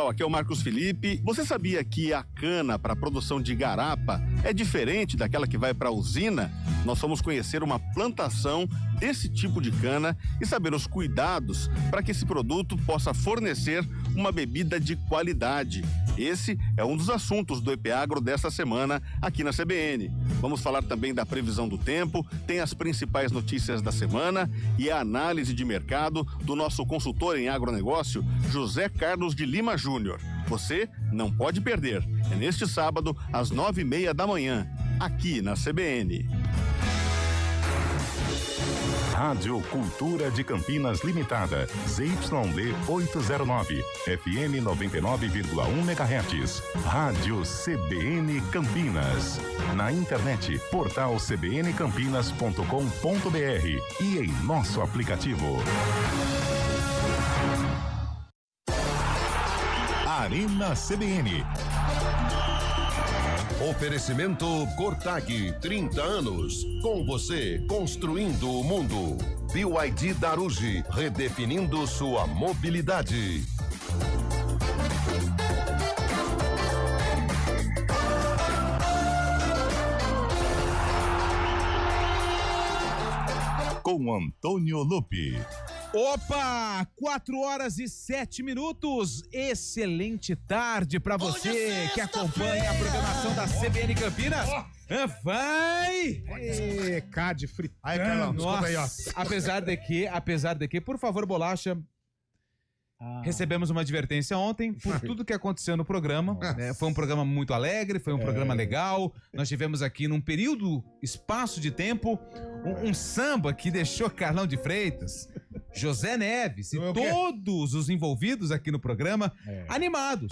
pessoal, aqui é o Marcos Felipe. Você sabia que a cana para produção de garapa é diferente daquela que vai para a usina? Nós fomos conhecer uma plantação desse tipo de cana e saber os cuidados para que esse produto possa fornecer uma bebida de qualidade. Esse é um dos assuntos do EP Agro desta semana aqui na CBN. Vamos falar também da previsão do tempo, tem as principais notícias da semana e a análise de mercado do nosso consultor em agronegócio, José Carlos de Lima Júnior. Você não pode perder. É neste sábado, às 9:30 da manhã, aqui na CBN. Rádio Cultura de Campinas Limitada, ZYD 809, FM 99,1 MHz. Rádio CBN Campinas. Na internet, portal cbncampinas.com.br e em nosso aplicativo. Arena CBN. Oferecimento Cortag, 30 anos. Com você, construindo o mundo. BYD Darugi, redefinindo sua mobilidade. Com Antônio Lupi. Opa, 4h07. Excelente tarde para você que acompanha a programação da CBN Campinas. Vai! Cade fritando. Aí, Carlão, nossa, aí, ó. Apesar de que, por favor, Bolacha, recebemos uma advertência ontem por tudo que aconteceu no programa. Foi um programa muito alegre, foi um programa legal. Nós tivemos aqui num espaço de tempo, um samba que deixou Carlão de Freitas, José Neves e todos os envolvidos aqui no programa animados.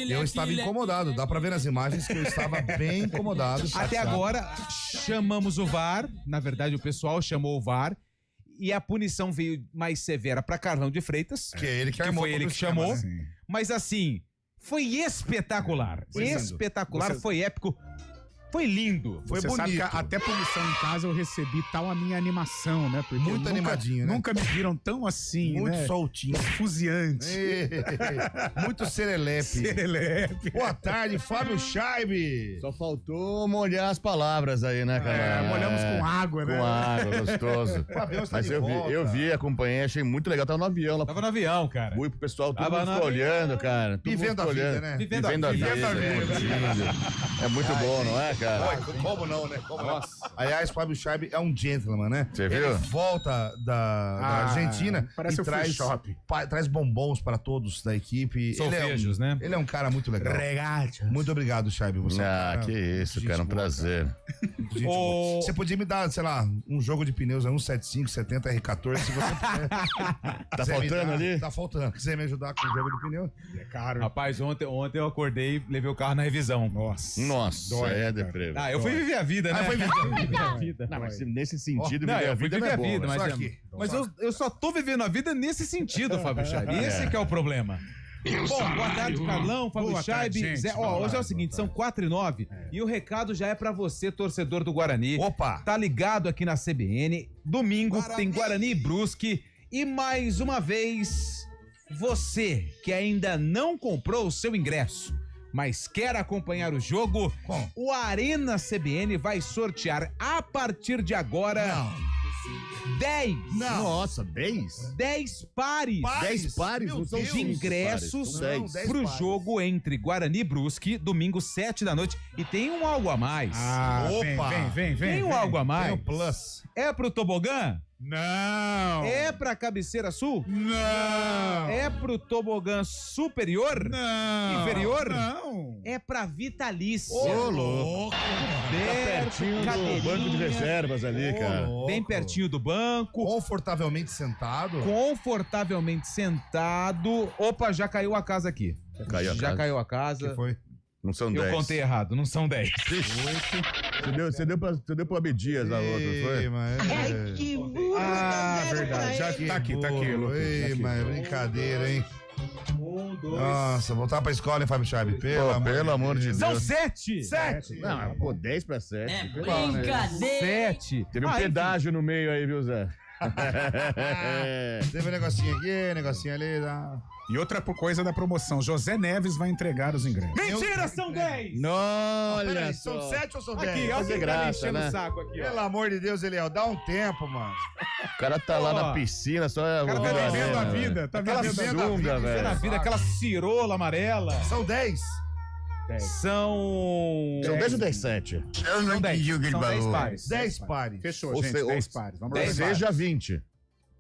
Eu estava incomodado, dá pra ver nas imagens que eu estava bem incomodado. Até agora, chamamos o VAR, na verdade o pessoal chamou o VAR, e a punição veio mais severa para Carlão de Freitas, que é ele que foi ele que chamou, mas assim, foi espetacular, foi épico, foi lindo, foi bonito. Sabe que até punição em casa eu recebi tal a minha animação, né? Porque muito animadinho, né? Nunca me viram tão assim, muito né? soltinho. Fuziante. Muito serelepe. Boa tarde, Fábio Scheibe. Só faltou molhar as palavras aí, né, cara? Molhamos com água, né? Com água, gostoso. Mas eu vi, acompanhei, achei muito legal. Tava no avião lá. Tava no avião, cara. Fui pro pessoal, todo mundo ficou olhando, cara. Vivendo a vida, né? Vivendo a vida. É muito bom, não é, cara? Como não, né? Aliás, Fábio Scheibe é um gentleman, né? Você viu? Ele volta da Argentina parece e traz bombons para todos da equipe. Solfejos, né? Ele é um cara muito legal. Regate. Muito obrigado, Scheibe. Você que isso, cara, um prazer. Você podia me dar, sei lá, um jogo de pneus, 175, 70, R14, se você puder. Tá faltando ali? Tá faltando. Quiser me ajudar com o jogo de pneu? É caro. Rapaz, ontem eu acordei e levei o carro na revisão. Nossa, Dói, deprê. Eu fui viver a vida, né? Foi viver a vida. Não, mas nesse sentido, eu fui viver a bom, vida, né? mas eu só tô vivendo a vida nesse sentido, Fábio Scheibe. Esse que é o problema. Bom, boa tarde, Carlão, Fábio Scheibe. Hoje é o seguinte, são 4h09 e o recado já é pra você, torcedor do Guarani. Opa! Tá ligado aqui na CBN. Domingo tem Guarani e Brusque. E mais uma vez, você que ainda não comprou o seu ingresso, mas quer acompanhar o jogo, o Arena CBN vai sortear a partir de agora 10. Nossa, 10? 10 pares. 10 pares? Não são de ingressos pro jogo entre Guarani e Brusque, domingo 7 da noite. E tem um algo a mais. Vem. Tem um algo a mais. Tem o plus. É pro tobogã? Não. É pra cabeceira sul? Não. É pro tobogã superior? Não. Inferior? Não. É pra vitalícia. Ô, louco. Pertinho do banco de reservas ali, cara. Bem pertinho do banco. Confortavelmente sentado. Opa, já caiu a casa aqui. Caiu a casa. Que foi? Não são 10. Eu contei errado, não são 10. Você deu pro Abdias a outra, foi? Mas... que burro. Verdade. Já tá aqui, Lucas. Ei, mas brincadeira, hein? 1, 2. Nossa, voltar pra escola, hein, Fábio Scheibe? Pelo amor de Deus. São 7! 7! Não, 10 pra 7. É brincadeira. 7. Teve um pedágio no meio aí, viu, Zé? Teve um negocinho aqui, negocinho ali. E outra coisa da promoção, José Neves vai entregar os ingressos. Mentira, são 10! Olha São só. 7 ou são 10? Aqui, ó, Fazer quem tá graça, enchendo né? o saco aqui, ó. Pelo amor de Deus, Eliel, dá um tempo, mano. O cara tá lá na piscina, só cara tá ouvindo Vivendo a né? vida, tá Aquela vivendo a vida. sunga, Vivendo a velho. vida, aquela cirola amarela. São 10. São... São 10 ou 10, 7? Eu não entendi o que ele falou. 10 pares. 10 pares. Fechou, Ou gente, se- 10 pares. Vamos Ou lá. seja, 20.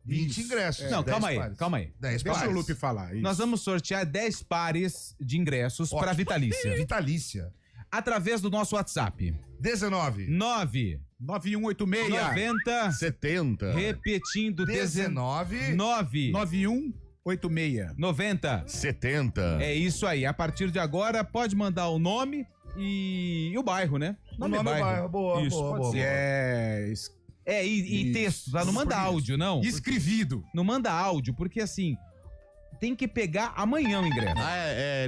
20 ingressos. Não, 10 calma aí, pares. calma aí. 10 Deixa pares. o Lupe falar. Isso. Nós vamos sortear 10 pares de ingressos para Ótimo. Vitalícia. Vitalícia. Através do nosso WhatsApp. 19. 9 9186 90 70. repetindo 19. 9 9186. 90. 70. É isso aí. A partir de agora pode mandar o nome e o bairro, né? O nome do bairro. Boa, Isso, boa, pode boa. Se é e Isso. texto, tá? Não manda Isso. áudio, não. escrevido. Não manda áudio, porque assim, tem que pegar amanhã o ingresso.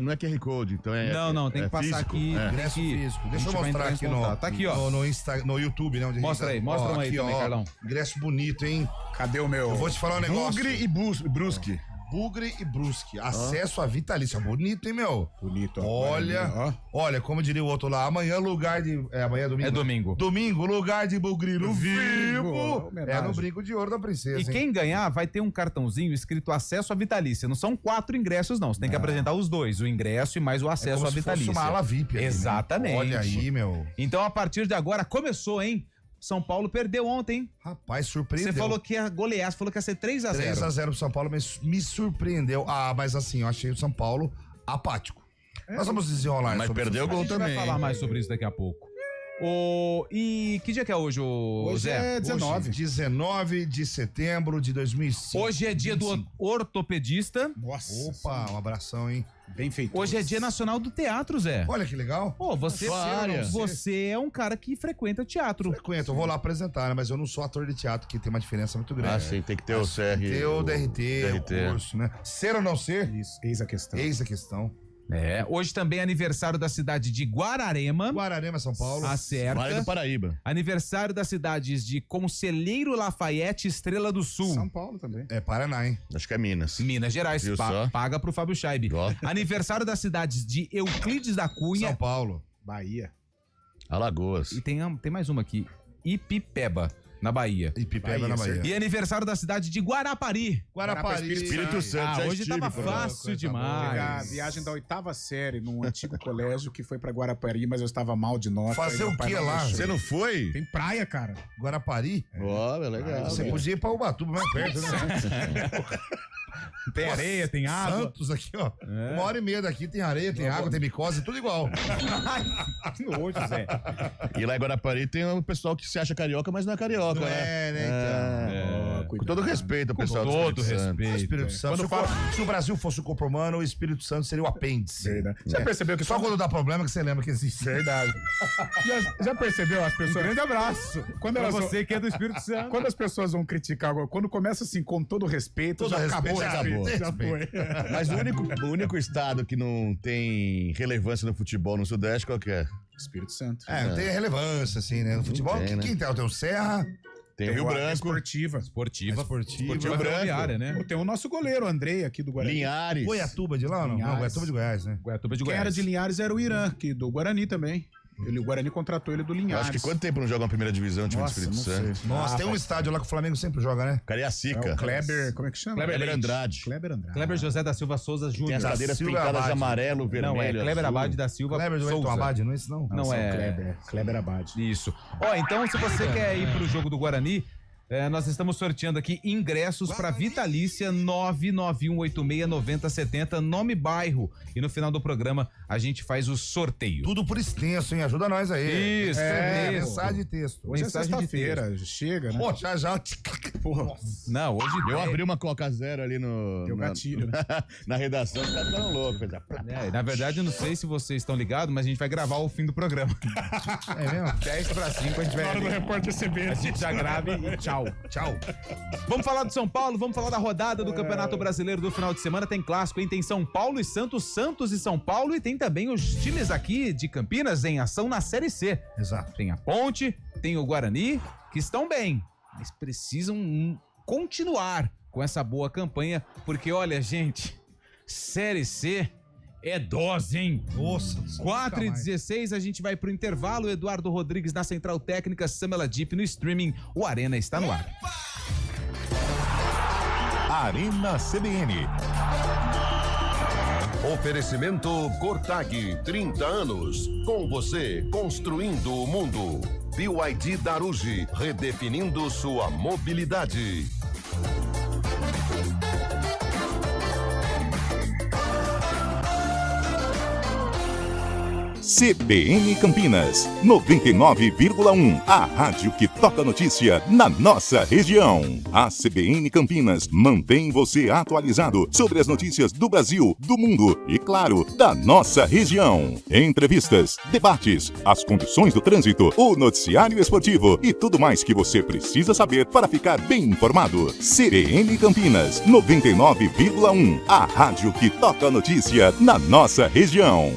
Não é QR Code, então é. Não, tem que passar físico? aqui. É. Ingresso tem que- físico. a Deixa eu gente vai mostrar entrar em aqui contato. Tá aqui, ó. no Insta, no YouTube, né? Onde a gente Mostra tá. aí, mostra um aí aqui, também, ó. Carlão. Ingresso bonito, hein? Cadê o meu? Eu vou te falar um negócio. Bugre e Brusque. Bugre e Brusque. Acesso à Vitalícia. Bonito, hein, meu? Bonito. ó. Olha, Ó. olha, como diria o outro lá, amanhã lugar de... amanhã é domingo? É domingo. Domingo, lugar de bugre no vivo. Homenagem. É no brinco de ouro da princesa, E hein? quem ganhar vai ter um cartãozinho escrito acesso à Vitalícia. Não são 4 ingressos, não. Você tem que apresentar os dois, o ingresso e mais o É acesso como à se Vitalícia. fosse uma ala VIP. ali, né? Exatamente. Olha aí, meu. Então, a partir de agora, começou, hein? São Paulo perdeu ontem, hein? Rapaz, surpreendeu. Você falou que ia golear, você falou que ia ser 3-0. 3-0 pro São Paulo, mas me surpreendeu. Ah, mas assim, eu achei o São Paulo apático. Nós vamos desenrolar Mas sobre perdeu o isso. gol A gente também. vai falar mais sobre isso daqui a pouco. E que dia que é hoje, Hoje Zé? é 19. Hoje, 19 de setembro de 2005. Hoje é dia do 25. ortopedista. Nossa. Opa, um abração, hein? Bem feito. Hoje é dia nacional do teatro, Zé. Olha que legal. Pô, você é um cara que frequenta teatro. Frequento, eu vou lá apresentar, né? Mas eu não sou ator de teatro, que tem uma diferença muito grande. Ah, sim, tem que ter o CR. Tem o DRT, o curso, né? Ser ou não ser? Isso, eis a questão. Eis a questão. É, hoje também é aniversário da cidade de Guararema. Guararema, São Paulo. Acerta. Vale do Paraíba. Aniversário das cidades de Conselheiro Lafayette e Estrela do Sul. São Paulo também. É Paraná, hein? Acho que é Minas. Minas Gerais. Viu só? Paga pro Fábio Scheibe. Ó. Aniversário das cidades de Euclides da Cunha. São Paulo. Bahia. Alagoas. E tem mais uma aqui. Ipipeba, na Bahia. Ipipeba na Bahia. E aniversário da cidade de Guarapari. Guarapari. Espírito Santo. já Hoje estive tava por lá. fácil Coisa Pegar a demais. viagem da 8ª série num antigo colégio que foi pra Guarapari, mas eu estava mal de nota. Fazer aí o meu pai quê não lá? deixou. Você não foi? Tem praia, cara. Guarapari. Ó, é legal. Você podia ir pra Ubatuba mais perto, né? Tem areia, tem água. Santos aqui, ó. 1h30 daqui tem areia, tem água, tem micose, tudo igual. Que nojo, Zé. E lá em Guarapari tem o pessoal que se acha carioca, mas não é carioca, Não né? é, né, então. Com todo respeito ao pessoal todo do Espírito Santo. respeito. O Espírito Santo. Se o Brasil fosse o corpo humano, o Espírito Santo seria o apêndice. Verdade. Já percebeu que Só quando dá problema que você lembra que existe. Verdade. Já percebeu as pessoas. Grande abraço. Quando Pra elas vão- você que é do Espírito Santo. Quando as pessoas vão criticar algo, quando começa assim, com todo respeito, Todo já respeito, acabou. já acabou. Já foi. Mas o único estado que não tem relevância no futebol no Sudeste, qual que é? Espírito Santo. É, não tem relevância, assim, né? No futebol, tem, né? quem tem? Tem o Serra, Tem Rio a Branco, Esportiva. Esportiva. Esportivo, Rio Ferroviária, Branco, né? Tem o nosso goleiro, Andrei, aqui do Guarani. Linhares. Goiatuba de lá ou não? Linhares. Não, Goiatuba de Goiás, né? Goiatuba de Quem Goiás. era de Linhares era o Irã, que do Guarani também. O Guarani contratou ele do Eu Linhares. acho que quanto tempo não joga uma primeira divisão, time do Nossa, Espírito não Santo? sei. Nossa, tem um estádio lá que o Flamengo sempre joga, né? Cariacica. É o Kleber, como é que chama? Kleber Andrade. Kleber Andrade. Kleber José da Silva Souza Tem Júnior. as cadeiras Silva pintadas de Abade. amarelo, vermelho. Não, é Kleber azul. Abade da Silva Kleber do Wellington Souza. Abade, não é isso não? Não São é. Kleber Abade. Isso. Ó, então se você quer ir pro jogo do Guarani, nós estamos sorteando aqui ingressos para Vitalícia 991869070, nome bairro. E no final do programa a gente faz o sorteio. Tudo por extenso, hein? Ajuda nós aí. Isso, É, isso. mensagem e texto. Hoje é Mensagem de sexta-feira, chega, né? Pô, já. Porra, Não, hoje Eu abri uma Coca Zero ali no. deu gatilho, né? Na redação, os caras ficaram loucos. Na verdade, eu não sei se vocês estão ligados, mas a gente vai gravar o fim do programa. É mesmo? 10:05 a gente vai. Na hora do repórter CB. A gente já grava e tchau. Tchau. Vamos falar do São Paulo, vamos falar da rodada do Campeonato Brasileiro do final de semana. Tem clássico, hein? Tem São Paulo e Santos, Santos e São Paulo. E tem também os times aqui de Campinas em ação na Série C. Exato. Tem a Ponte, tem o Guarani, que estão bem, mas precisam continuar com essa boa campanha, porque olha, gente, Série C é dose, hein? Nossa. 4h16, a gente vai pro intervalo. Eduardo Rodrigues na Central Técnica, Samela Deep no streaming. O Arena está no ar. Arena CBN. Oferecimento Cortag, 30 anos. Com você, construindo o mundo. BYD Daruji, redefinindo sua mobilidade. CBN Campinas, 99,1. A rádio que toca notícia na nossa região. A CBN Campinas mantém você atualizado sobre as notícias do Brasil, do mundo e, claro, da nossa região. Entrevistas, debates, as condições do trânsito, o noticiário esportivo e tudo mais que você precisa saber para ficar bem informado. CBN Campinas, 99,1. A rádio que toca notícia na nossa região.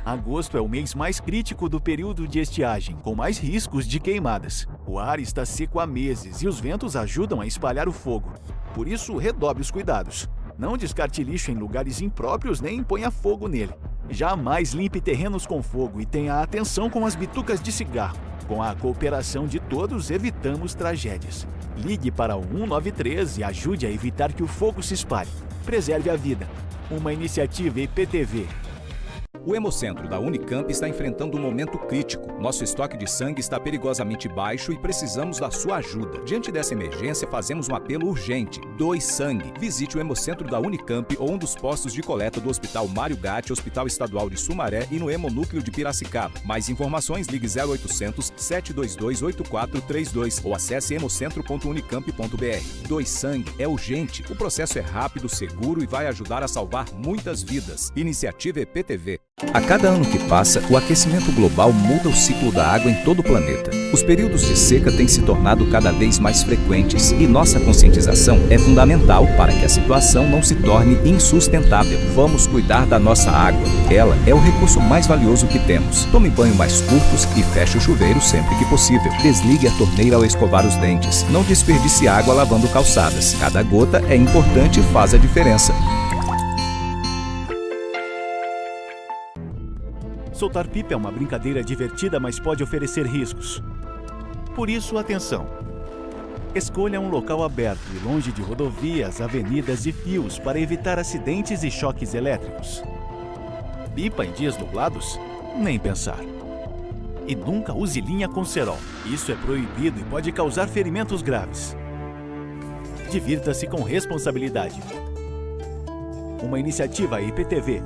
Agosto é o mês mais crítico do período de estiagem, com mais riscos de queimadas. O ar está seco há meses e os ventos ajudam a espalhar o fogo. Por isso, redobre os cuidados. Não descarte lixo em lugares impróprios nem ponha fogo nele. Jamais limpe terrenos com fogo e tenha atenção com as bitucas de cigarro. Com a cooperação de todos, evitamos tragédias. Ligue para o 193 e ajude a evitar que o fogo se espalhe. Preserve a vida. Uma iniciativa IPTV. O Hemocentro da Unicamp está enfrentando um momento crítico. Nosso estoque de sangue está perigosamente baixo e precisamos da sua ajuda. Diante dessa emergência, fazemos um apelo urgente. Doe sangue. Visite o Hemocentro da Unicamp ou um dos postos de coleta do Hospital Mário Gatti, Hospital Estadual de Sumaré e no Hemonúcleo de Piracicaba. Mais informações, ligue 0800 722 8432 ou acesse hemocentro.unicamp.br. Doe sangue é urgente. O processo é rápido, seguro e vai ajudar a salvar muitas vidas. Iniciativa EPTV. A cada ano que passa, o aquecimento global muda o ciclo da água em todo o planeta. Os períodos de seca têm se tornado cada vez mais frequentes e nossa conscientização é fundamental para que a situação não se torne insustentável. Vamos cuidar da nossa água. Ela é o recurso mais valioso que temos. Tome banho mais curtos e feche o chuveiro sempre que possível. Desligue a torneira ao escovar os dentes. Não desperdice água lavando calçadas. Cada gota é importante e faz a diferença. Soltar pipa é uma brincadeira divertida, mas pode oferecer riscos. Por isso, atenção. Escolha um local aberto e longe de rodovias, avenidas e fios para evitar acidentes e choques elétricos. Pipa em dias nublados? Nem pensar. E nunca use linha com cerol. Isso é proibido e pode causar ferimentos graves. Divirta-se com responsabilidade. Uma iniciativa IPTV.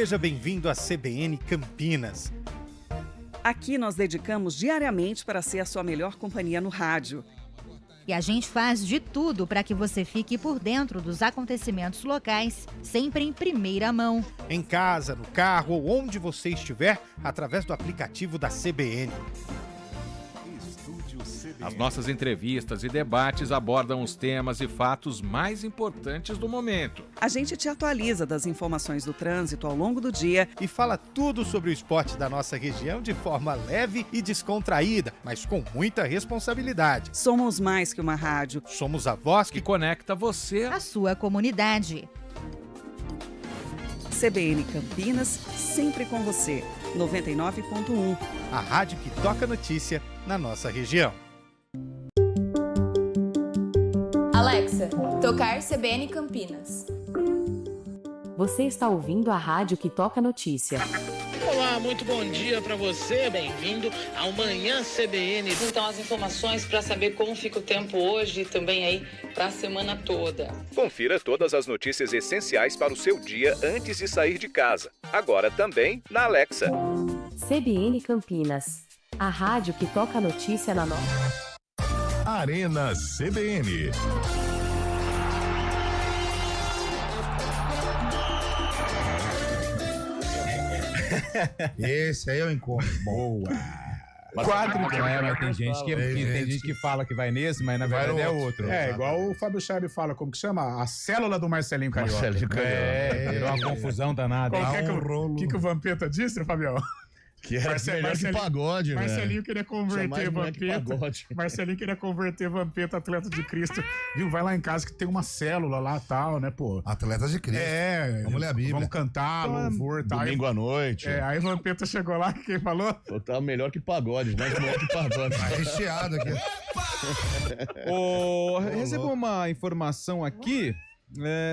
Seja bem-vindo à CBN Campinas. Aqui nós dedicamos diariamente para ser a sua melhor companhia no rádio. E a gente faz de tudo para que você fique por dentro dos acontecimentos locais, sempre em primeira mão. Em casa, no carro ou onde você estiver, através do aplicativo da CBN. As nossas entrevistas e debates abordam os temas e fatos mais importantes do momento. A gente te atualiza das informações do trânsito ao longo do dia e fala tudo sobre o esporte da nossa região de forma leve e descontraída, mas com muita responsabilidade. Somos mais que uma rádio. Somos a voz que conecta você à sua comunidade. CBN Campinas, sempre com você. 99.1. A rádio que toca notícia na nossa região. Alexa, tocar CBN Campinas. Você está ouvindo a rádio que toca notícia. Olá, muito bom dia para você, bem-vindo ao Manhã CBN. Então, as informações para saber como fica o tempo hoje e também aí para a semana toda. Confira todas as notícias essenciais para o seu dia antes de sair de casa. Agora também na Alexa. CBN Campinas, a rádio que toca notícia na nossa. Arena CBN. Esse aí é o encontro. Boa. Mas tem gente que fala que vai nesse, mas na verdade é outro. Igual o Fábio Chaves fala, como que chama? A célula do Marcelinho Carioca. Virou uma confusão danada. O que o Vampeta disse, Fabião? Que era melhor que pagode, velho. Marcelinho queria converter Vampeta. Marcelinho queria converter Vampeta, atleta de Cristo. Viu? Vai lá em casa que tem uma célula lá e tal, né, pô? Atletas de Cristo. Vamos ler a Bíblia. Vamos cantar, louvor e tal. Domingo à noite. Aí Vampeta chegou lá, quem falou? Tá melhor que pagode, mais melhor que pagode. Tá recheado aqui. Recebo uma informação aqui.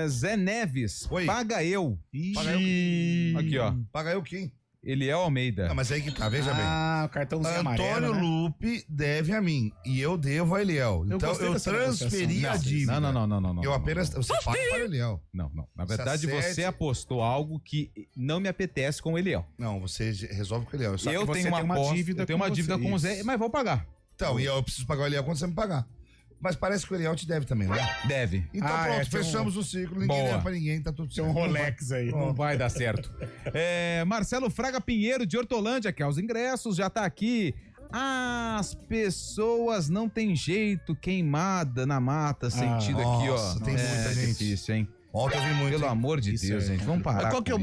Zé Neves, Oi. paga eu. Paga eu. Aqui, ó. Paga eu quem? Eliel Almeida. Não, mas aí que tá, veja bem. O cartãozinho amarelo, Antônio né? Lupe deve a mim e eu devo a Eliel. Então eu transferi a dívida. Não. Eu apenas. Você paga para o Eliel. Não. Na verdade, você apostou algo que não me apetece com o Eliel. Não, você resolve com o Eliel. Eu tenho uma dívida com o Zé, mas vou pagar. Então, e eu preciso pagar o Eliel quando você me pagar. Mas parece que o Eliel te deve também, né? Deve. Então pronto, fechamos o ciclo. Ninguém deve pra ninguém, tá tudo certo. Tem um Rolex aí. Não vai dar certo. Marcelo Fraga Pinheiro, de Hortolândia, que é os ingressos, já tá aqui. As pessoas não tem jeito, queimada na mata, sentido aqui, ó. Tem muita gente. Difícil, hein? Ontem eu vi muito. Pelo amor de Deus, gente, vamos parar. Mas qual que é o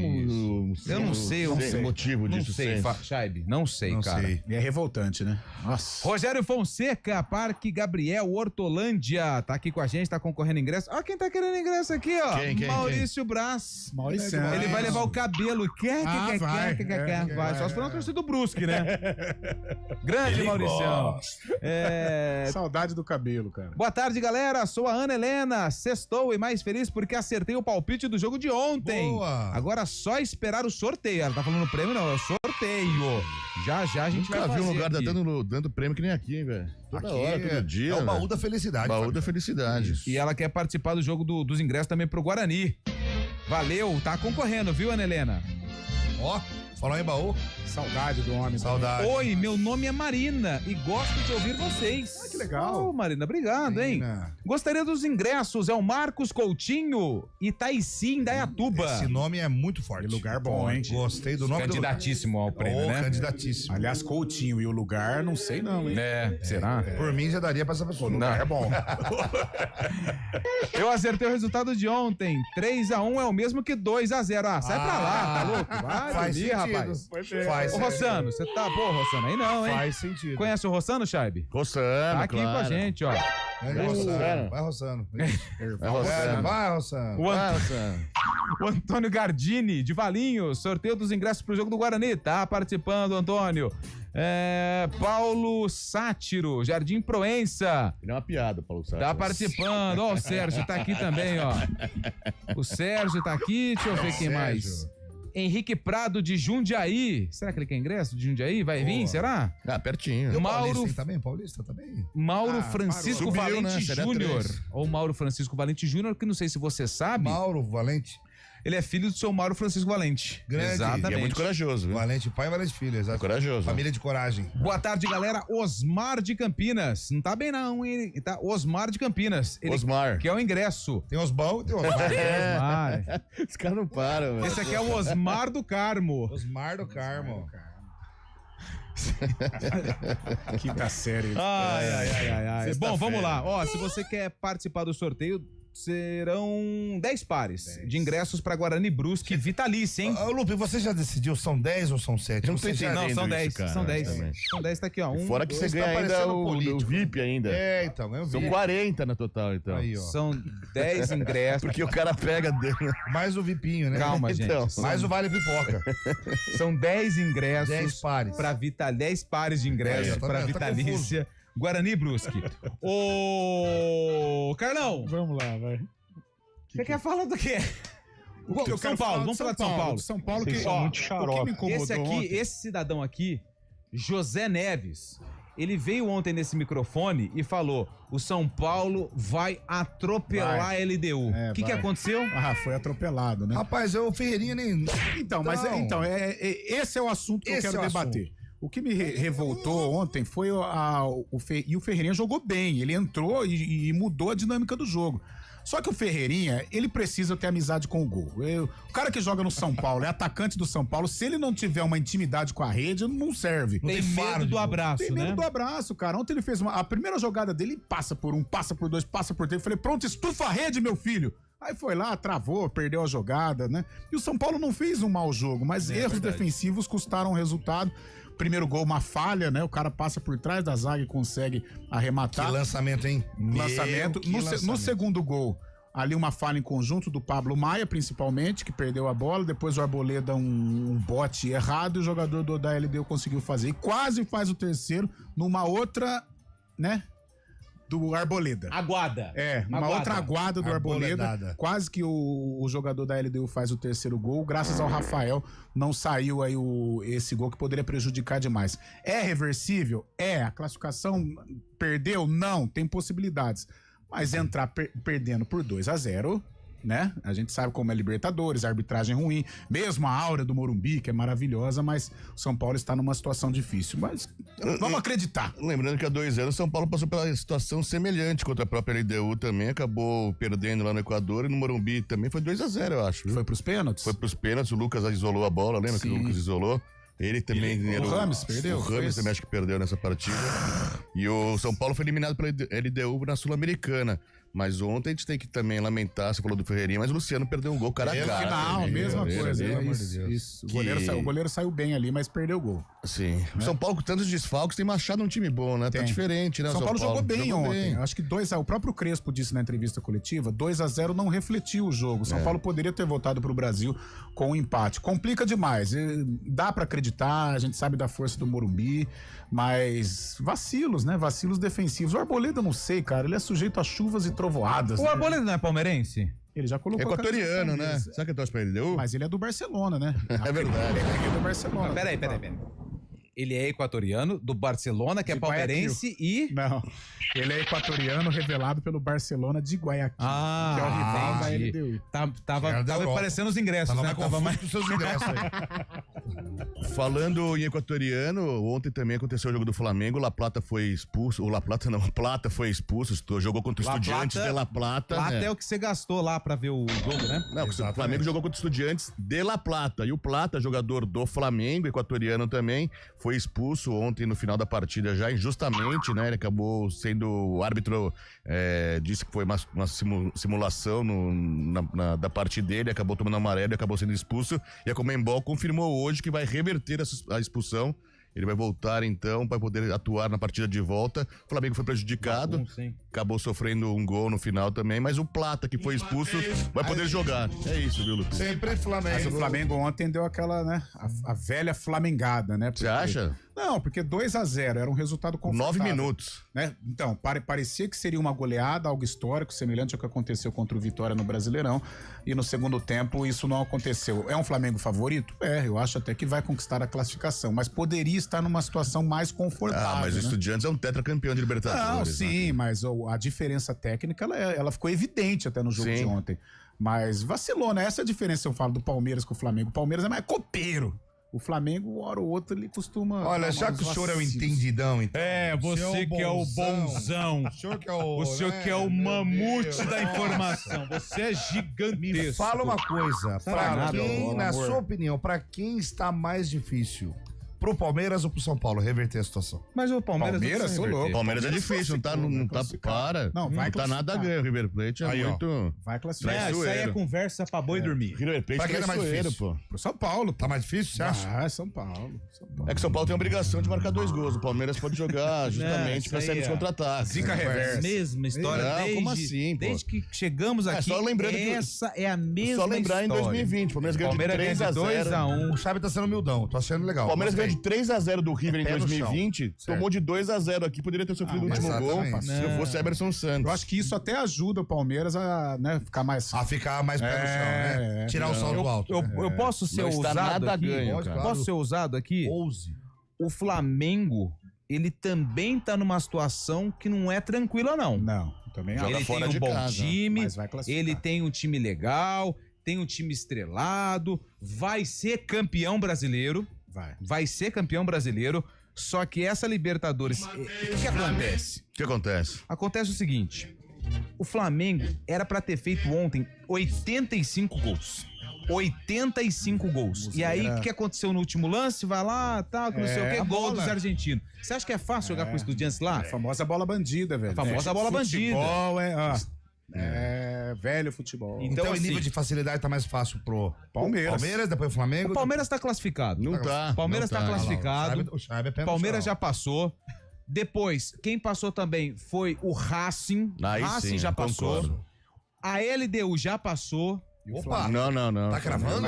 Eu não sei o motivo disso? Não sei, Chaibe, não sei, cara. E é revoltante, né? Nossa. Rogério Fonseca, Parque Gabriel, Hortolândia, tá aqui com a gente, tá concorrendo ingresso. Ó, quem tá querendo ingresso aqui, ó. Quem? Maurício Brás. Maurício. Ele vai levar o cabelo. Vai. Só se for uma torcida do Brusque, né? Grande Mauricião. Saudade do cabelo, cara. Boa tarde, galera. Sou a Ana Helena. Sextou e mais feliz porque acertei o palpite do jogo de ontem. Boa. Agora só esperar o sorteio. Ela tá falando prêmio, não, é o sorteio. Já a gente vai fazer. Nunca vi um lugar aqui. dando prêmio que nem aqui, hein, velho? Toda hora, todo dia. É o baú né? da felicidade. Baú da felicidade. E ela quer participar do jogo dos ingressos também pro Guarani. Valeu, tá concorrendo, viu, Ana Helena? Ó, falou em baú. Saudade do homem. Saudade. Oi, meu nome é Marina e gosto de ouvir vocês. Que legal. Ô, Marina, obrigado, hein? Gostaria dos ingressos, é o Marcos Coutinho, Itaici, Indaiatuba. Esse nome é muito forte. Que lugar bom, hein? Gostei do nome. Candidatíssimo ao prêmio, né? Candidatíssimo. Aliás, Coutinho e o lugar, não sei não, hein? Será? Por mim já daria pra essa pessoa. O lugar é bom. Eu acertei o resultado de ontem. 3-1 é o mesmo que 2-0. Ah, sai pra lá, tá louco? Vai faz dormir, sentido. rapaz. Faz Ô, Rossano, você tá... Pô, Rossano, aí não, hein? Faz sentido. Conhece o Rossano, Chaibe? Rossano, Tá aqui com a gente, ó. Vai, Rossano. Vai, Rossano. O Antônio Gardini, de Valinhos, sorteio dos ingressos pro jogo do Guarani. Tá participando, Antônio. Paulo Sátiro, Jardim Proença. Ele é uma piada, Paulo Sátiro. Tá participando. Ó, o Sérgio tá aqui também, ó. O Sérgio tá aqui. Deixa eu ver quem mais. Henrique Prado, de Jundiaí. Será que ele quer ingresso de Jundiaí? Vai vir, será? Pertinho. Mauro... Tá bem, Paulista, tá bem. Mauro Francisco Subiu, Valente né? Júnior. Ou Mauro Francisco Valente Júnior, que não sei se você sabe. Mauro Valente. Ele é filho do seu Mauro Francisco Valente. Grande. Exatamente. E é muito corajoso, viu? Valente pai e Valente filho, exato. Corajoso. Família de coragem. Boa tarde, galera. Osmar de Campinas. Não tá bem não, hein? Tá Osmar de Campinas. Ele Osmar. que é o ingresso. Tem Osbal e tem Osmar. Osmar. Os caras não param, velho. Esse aqui é o Osmar do Carmo. Osmar do Carmo. Quinta série. Ai. Bom, vamos lá. Ó, se você quer participar do sorteio, serão 10 pares de ingressos para Guarani Brusque vitalício, hein? Lupe, você já decidiu, são 10 ou são 7? Eu não tô entendendo. Não, são 10. Isso, cara, são 10. exatamente. São 10, tá aqui, ó. Fora que você ganha ainda o VIP ainda. Então, ganha o São VIP. 40 no total, então. Aí, ó. São 10 ingressos. Porque o cara pega dele. Mais o VIPinho, né? Calma, gente. Então, mais o Vale Pipoca. São 10 ingressos. 10 pares. Pra 10 pares de ingressos pra Vitalícia Guarani Brusque. Ô, Carlão. Vamos lá, vai. Você quer falar do quê? São Paulo, vamos falar de São Paulo. São Paulo que ó, muito xarope. Esse cidadão aqui, José Neves, ele veio ontem nesse microfone e falou: o São Paulo vai atropelar a LDU. O que aconteceu? Foi atropelado, né? Rapaz, o Ferreirinha nem... Então, mas esse é o assunto que eu quero debater. O que me revoltou ontem foi o Ferreirinha jogou bem, ele entrou e mudou a dinâmica do jogo. Só que o Ferreirinha, ele precisa ter amizade com o gol. O cara que joga no São Paulo, é atacante do São Paulo, se ele não tiver uma intimidade com a rede, não serve. Tem medo do abraço, né? Tem medo do abraço, cara. Ontem ele fez a primeira jogada dele, ele passa por um, passa por dois, passa por três. Eu falei, pronto, estufa a rede, meu filho. Aí foi lá, travou, perdeu a jogada, né? E o São Paulo não fez um mau jogo, mas erros defensivos custaram o resultado. Primeiro gol, uma falha, né? O cara passa por trás da zaga e consegue arrematar. Que lançamento, hein? Lançamento. No segundo gol, ali uma falha em conjunto do Pablo Maia, principalmente, que perdeu a bola. Depois o Arboleda, um bote errado, e o jogador da LDU conseguiu fazer. E quase faz o terceiro numa outra, né? Do Arboleda. Aguada. Uma outra aguada do Arboleda. Quase que o jogador da LDU faz o terceiro gol. Graças ao Rafael, não saiu aí esse gol que poderia prejudicar demais. É reversível? A classificação perdeu? Não, tem possibilidades. Mas entrar perdendo por 2-0, né? A gente sabe como é Libertadores, a arbitragem ruim, mesmo a aura do Morumbi, que é maravilhosa, mas o São Paulo está numa situação difícil. Mas vamos acreditar. Lembrando que há 2 anos o São Paulo passou pela situação semelhante contra a própria LDU também, acabou perdendo lá no Equador, e no Morumbi também foi 2-0, eu acho. Viu? Foi pros pênaltis? Foi pros pênaltis, o Lucas isolou a bola, lembra que o Lucas isolou? Ele também... O Rames perdeu. O Rames também acho que perdeu nessa partida. E o São Paulo foi eliminado pela LDU na Sul-Americana. Mas ontem a gente tem que também lamentar, você falou do Ferreirinha, mas o Luciano perdeu um gol cara a cara. Final, mesma coisa. Isso. O goleiro saiu bem ali, mas perdeu o gol. Sim. O São Paulo com tantos desfalques tem Machado um time bom, né? Tá diferente, né? São Paulo jogou bem ontem. Acho que o próprio Crespo disse na entrevista coletiva, 2-0 não refletiu o jogo. São Paulo poderia ter voltado pro Brasil com um empate. Complica demais. Dá pra acreditar, a gente sabe da força do Morumbi, mas vacilos, né? Vacilos defensivos. O Arboleda, não sei, cara, ele é sujeito a chuvas e trovoadas. O Arboleda não é palmeirense? Ele já colocou equatoriano, né? Será que ele torce pra LDU? Mas ele é do Barcelona, né? É verdade. Ele é do Barcelona. Peraí. Ele é equatoriano, do Barcelona, que é palmeirense e... Não, ele é equatoriano revelado pelo Barcelona de Guayaquil, que é o rival da LDU. Tava aparecendo os ingressos, né? Tava mais com seus ingressos aí. Falando em equatoriano, ontem também aconteceu o jogo do Flamengo, o La Plata foi expulso, o Plata foi expulso, jogou contra o Estudiantes de La Plata. Plata é o que você gastou lá pra ver o jogo, né? Não, o Flamengo jogou contra o Estudiantes de La Plata, e o Plata, jogador do Flamengo, equatoriano também, foi expulso ontem no final da partida já injustamente, né? Ele acabou sendo, o árbitro disse que foi uma simulação da parte dele, acabou tomando amarelo e acabou sendo expulso, e a Conmebol confirmou hoje que vai reverter a expulsão. Ele vai voltar então para poder atuar na partida de volta. O Flamengo foi prejudicado, acabou sofrendo um gol no final também, mas o Plata, que foi expulso, vai poder jogar. É isso, viu, Lucas? Sempre Flamengo. Mas o Flamengo ontem deu aquela, né? A velha flamengada, né? Você acha? Não, porque 2-0 era um resultado confortável. 9 minutos. Né? Então, parecia que seria uma goleada, algo histórico, semelhante ao que aconteceu contra o Vitória no Brasileirão. E no segundo tempo isso não aconteceu. É um Flamengo favorito? Eu acho até que vai conquistar a classificação, mas poderia estar numa situação mais confortável. Mas o né? Estudiantes é um tetracampeão de Libertadores. Não, sim, mas a diferença técnica ela ficou evidente até no jogo de ontem. Mas vacilou, né? Essa é a diferença, eu falo, do Palmeiras com o Flamengo. O Palmeiras é mais copeiro. O Flamengo, hora ou outra, ele costuma... Olha, já que o senhor é o entendidão, então... você que é o bonzão. O senhor que é o... O senhor que é o mamute da informação. Você é gigantesco. Me fala uma coisa. Pra quem, na sua opinião, pra quem está mais difícil? Pro Palmeiras ou pro São Paulo reverter a situação? Mas o Palmeiras louco. Palmeiras é difícil, não tá para. Não tá nada a ganhar. O River Plate é muito... Vai classificar. Isso aí é conversa pra boi dormir. River Plate é mais difícil, pô. Pro São Paulo. Tá mais difícil, você acha? São Paulo. É que São Paulo tem a obrigação de marcar 2 gols. O Palmeiras pode jogar justamente pra sair dos contra-ataques. Zica reversa. Mesma história. Como assim, pô? Desde que chegamos aqui, só lembrando essa é a mesma Só lembrar história. em 2020. O Palmeiras ganhou de 3-0. O Xavi tá sendo humildão. Tô achando legal. O Palmeiras ganhou de 3-0 do River em 2020, tomou de 2-0 aqui, poderia ter sofrido o último gol se eu fosse Emerson Santos. Eu acho que isso até ajuda o Palmeiras a ficar mais pé no chão, né? Tirar o sol do alto. Eu posso ser ousado aqui? Posso ser ousado aqui? Ouse. O Flamengo, ele também tá numa situação que não é tranquila, não. Não, também ele tem um bom time, ele tem um time legal, tem um time estrelado, vai ser campeão brasileiro. Vai ser campeão brasileiro, só que essa Libertadores... O que acontece? O que acontece? Acontece o seguinte, o Flamengo era pra ter feito ontem 85 gols. 85 gols. E aí, o que aconteceu no último lance? Vai lá, tal, que não sei o que, gol dos argentinos. Você acha que é fácil jogar com Estudiantes lá? A famosa bola bandida, velho. A famosa bola bandida. Futebol velho futebol. Então assim, em nível de facilidade tá mais fácil pro Palmeiras, depois o Flamengo. O Palmeiras tá classificado. Não tá. Palmeiras tá classificado. O Chave é pé no Palmeiras chão. já passou. Depois, quem passou também foi o Racing. Aí Racing sim, já passou. concordo. A LDU já passou. Opa! Não. Tá cravando?